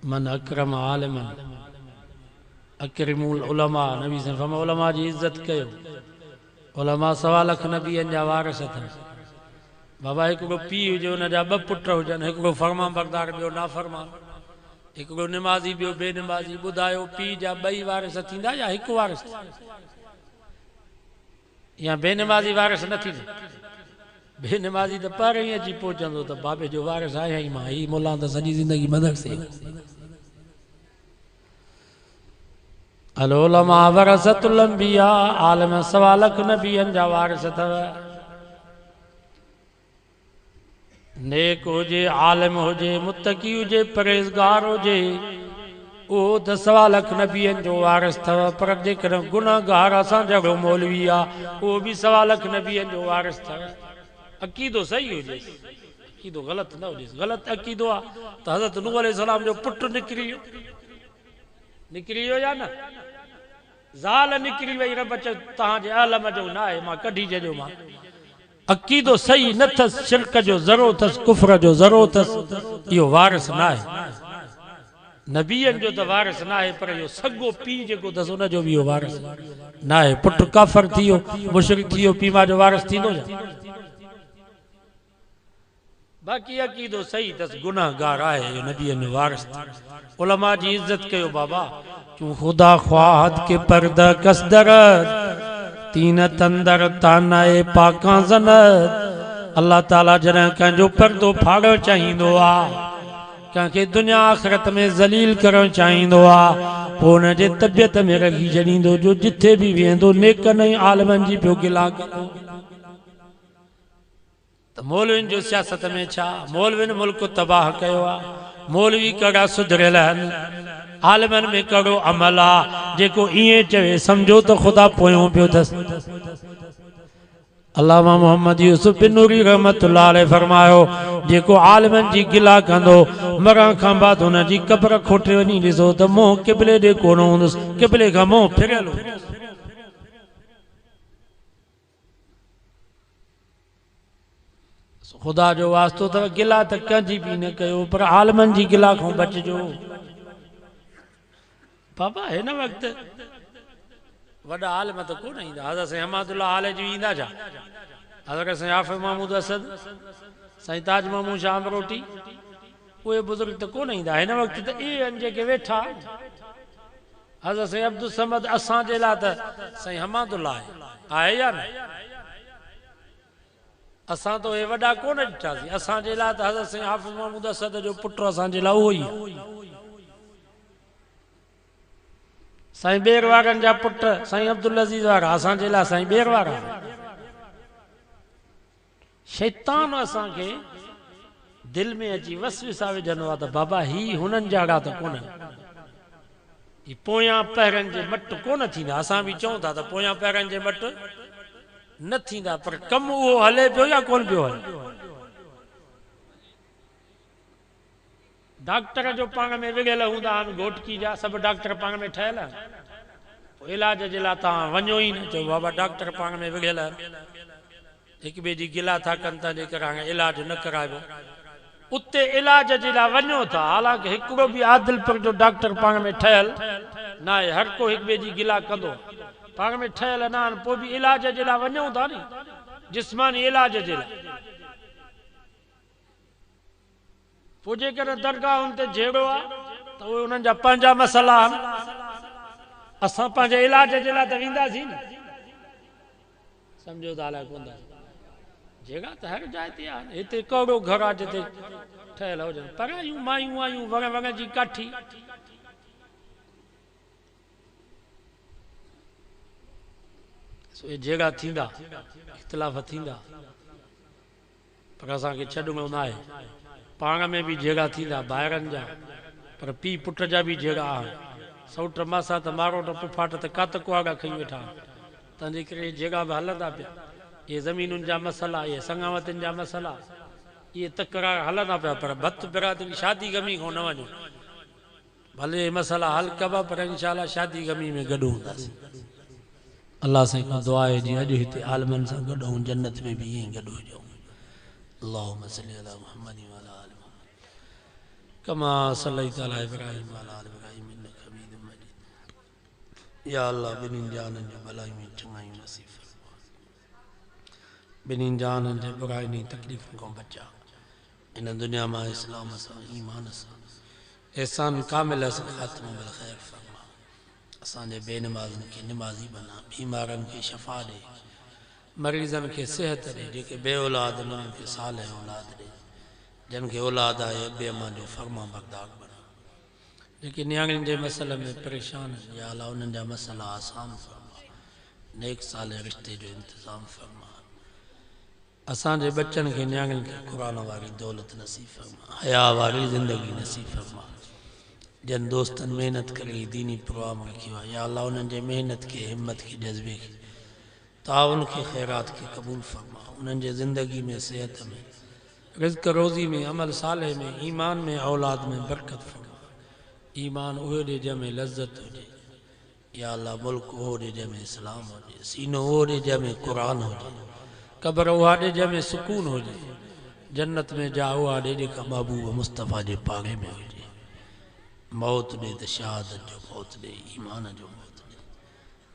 मन अकरम आलमन अकरिमुल उलमा नबी साईं फरमायो उलमा जी इज़त कयो उलमा 1.25 लख नबीअनि जा वारिस अथनि बाबा हिकिड़ो पीउ हुजे हुनजा 2 पुट हुजनि हिकिड़ो फर्मा बरदार ॿियो नाफ़रमान हिकिड़ो निमाज़ी ॿियो बेनिमाज़ी ॿुधायो पीउ जा 2 वारिस थींदा या हिकु वारिस या बेनिमाज़ी वारिस न थींदो बेनिमाज़ी त पर ई अची पहुचंदो त बाबे जो वारिस आहियां ई मां ही मुल्ला त सॼी ज़िंदगी मदरसे अल उलमा वरसतुल अंबिया आलम 1.25 लख नबीअनि जा वारिस अथव नेक हुजे आलिम हुजे मुत्तकी हुजे परहेज़गार हुजे उहो त 1.25 लख नबीअनि जो वारिस अथव पर जेकॾहिं गुनाहगार असां जहिड़ो मौलवी आहे उहो बि 1.25 लख नबीअनि जो वारिस अथव अक़ीदो सही हुजे अक़ीदो ग़लति न हुजे ग़लति अक़ीदो आहे त हज़रत नूह अलैहिस्सलाम जो पुटु निकिरी वियो या न ज़ाल निकिरी वई रब चयो तव्हांजे आलम जो न आहे मां कढी छॾियो मां अक़ीदो सही न अथसि शिरक जो ज़रो अथसि कुफ्र जो ज़रो अथसि इहो वारिस न आहे नबीअनि जो त वारिस न आहे पर इहो सॻो पीउ जेको अथसि उनजो बि इहो वारिस न आहे पुटु काफ़िर थी वियो मुशरिक थी वियो पीउ मां जो वारिस थींदो छा बाक़ी अक़ीदो सही अथसि गुनाहगार आहे इहो नबीअनि जो वारिस उलमा जी इज़त कयो बाबा चूं ख़ुदा ख्वाहत के पर्दा कसदर तीन तंदर तानाए पाकां ज़नत अल्लाह ताला जॾहिं कंहिंजो पर्दो फाड़णु चाहींदो आहे कंहिंखे दुनिया आख़िरत में ज़लील करणु चाहींदो आहे पोइ हुनजे तबियत में रखी छॾींदो जो जिथे बि वेंदो नेकनि ऐं आलमनि जी पियो गिला कंदो त मौलवियुनि जो सियासत में छा मौलवियुनि मुल्क तबाह कयो आहे मौलवी कड़ा सुधरियल आहिनि आलमनि में कड़ो अमल आहे जेको ईअं चवे सम्झो त ख़ुदा पोयों पियो अथसि अल्लामा मोहम्मद यूसुफ बिन नूरी रहमतुल्लाह अलैह फरमायो जेको आलिमन जी गिला कंदो मरण खां बाद हुन जी कब्र खोटे वञी ॾिसो त मुंहुं क़िबले ॾे कोन हूंदुसि, क़िबले खां मुंहुं फिरियल हूंदुसि। खुदा जो वास्तो अथव गिला त कंहिंजी बि न कयो पर आलिमन जी गिला खां बचिजो। बाबा हिन वक़्तु वॾा आलिम त कोन ईंदा, हज़रत साईं अहमदुल्लाह आले जी ईंदा छा, हज़रत साईं हाफ़िज़ महमूद असद, साईं ताज महमूद शाह अमरोटी, उहे बुज़ुर्ग त कोन ईंदा। हिन वक़्तु त इहे आहिनि जेके वेठा, हज़रत साईं अब्दुल समद असांजे लाइ त साईं अहमदुल्लाह आहे या न, असां त उहे वॾा कोन ॾिठासीं, असांजे लाइ त हज़रत साईं हाफ़िज़ महमूद असद जो पुटु असांजे लाइ उहो ई आहे। साईं बेर वारनि जा पुट साईं अब्दुल अज़ीज़ वारा असांजे लाइ साईं बेर वारा। शैतान असांखे दिलि में अची वसविसा विझंदो आहे त बाबा ही हुननि जहिड़ा त कोन, ही पोयां पहिरनि जे मट कोन थींदा। असां बि चऊं था त पोयां पहिरनि जे मट न थींदा, पर कमु उहो हले पियो या कोन पियो हले। डॉक्टर जो पाण में विढ़ियल हूंदा आहिनि, घोटकी जा सभु डॉक्टर पाण में ठहियल आहिनि, इलाज जे लाइ तव्हां वञो ई न, चओ बाबा डॉक्टर पाण में विढ़ियल आहिनि, हिक ॿिए जी गिला था कनि था जेकर हाणे इलाज न कराइबो, उते इलाज जे लाइ वञो था। हालांकि हिकिड़ो बि आदिलपुर जो डॉक्टर पाण में ठहियल न आहे, हर को हिक ॿिए जी गिला कंदो, पाण में ठहियल न आहिनि, पोइ बि इलाज जे लाइ वञूं था नी, जिस्मानी इलाज जे लाइ। पोइ जेकर दरगाहुनि ते जहिड़ो आहे त उहे उन्हनि जा पंहिंजा मसइला आहिनि, असां पंहिंजे इलाज जे लाइ त वेंदासीं न, सम्झो था अलाए कोन था। जॻह त हर जाइ ते आहे, हिते कहिड़ो घर आहे जिते ठहियल हुजनि, परायूं मायूं आयूं वण वण जी काठी, इहे जॻह थींदा, इख़्तिलाफ़ थींदा, पर असांखे छॾिणो न आहे। पाण में बि जॻह थींदा ॿाहिरनि जा, पर पीउ पुट जा बि जॻह आहिनि, सौट मासा त मारोट पुफाट त कात कुआगा खई वेठा, तंहिंजे करे जॻह बि हलंदा पिया। इहे ज़मीनुनि जा मसइला, इहे संगावतियुनि जा मसइला, इहे तकरार हलंदा पिया, पर भत बिरादरी शादी गमी खां न वञो, भले मसइला हल कबा, पर इंशाअल्लाह शादी गमी में गॾु हूंदासीं। अल्लाह साईं खां दुआ आहे जीअं अॼु हिते आलिमनि सां गॾु ऐं जन्नत में बि ईअं गॾु हुजूं। अल्लाहुम्मा सल्ली अला मुहम्मद व अला आलि मुहम्मद कमा सल्लैता अला इब्राहीम व अला आलि इब्राहीम इन्नका हमीदुम मजीद। या अल्लाह ॿिन्हिनि जाननि जो भलायूं ऐं चङायूं नसीब फरमा, ॿिन्हिनि जाननि जे बुराइनि तकलीफ़ुनि खां बचा, इन दुनिया मां इस्लाम सां ईमान सां एहसान कामिल सां ख़ात्मो बिल ख़ैर फरमा। असांजे बेनमाज़नि खे निमाज़ी बना, बीमारनि खे शफ़ा ॾे, मरीज़नि खे सिहत ॾे, जेके बे औलाद उन्हनि खे सालिह औलाद ॾे, जिन खे औलाद आहे अबे अम्मा जो फर्मा बरदार बना, जेके नियाणियुनि जे मसइले में परेशान आहिनि या अल्लाह उन्हनि जा मसइला आसान फरमा, नेक साले रिश्ते जो इंतज़ाम फरमा। असांजे बच्चनि खे नियाणियुनि खे क़ुरान वारी दौलत नसीब फरमा, हया वारी ज़िंदगी नसीब फरमा। जन दोस्तनि महिनत करे दीनी प्रोग्राम रखियो आहे, या अल्लाह उन्हनि जे महिनत खे, हिम्मत खे, जज़्बे खे, ताउन खे, ख़ैरात खे क़बूल फरमा। उन्हनि जे ज़िंदगी में, सेहत में, रिज़्क़ रोज़ी में, अमल साले में, ईमान में, औलाद में बरकत फरमा। ईमान उहो ॾे जंहिंमें लज़्ज़त हुजे, या अल्लाह मुल्क उहो ॾे जंहिंमें इस्लाम हुजे, सीनो उहो ॾे जंहिंमें क़ुरान हुजे, क़ब्र उहा ॾे जंहिंमें सुकून हुजे, जन्नत में जा उहा ॾे जेका महबूब मुस्तफ़ा जे पाड़े में हुजे, मौत ॾे त शहादत जो मौत ॾे, ईमान जो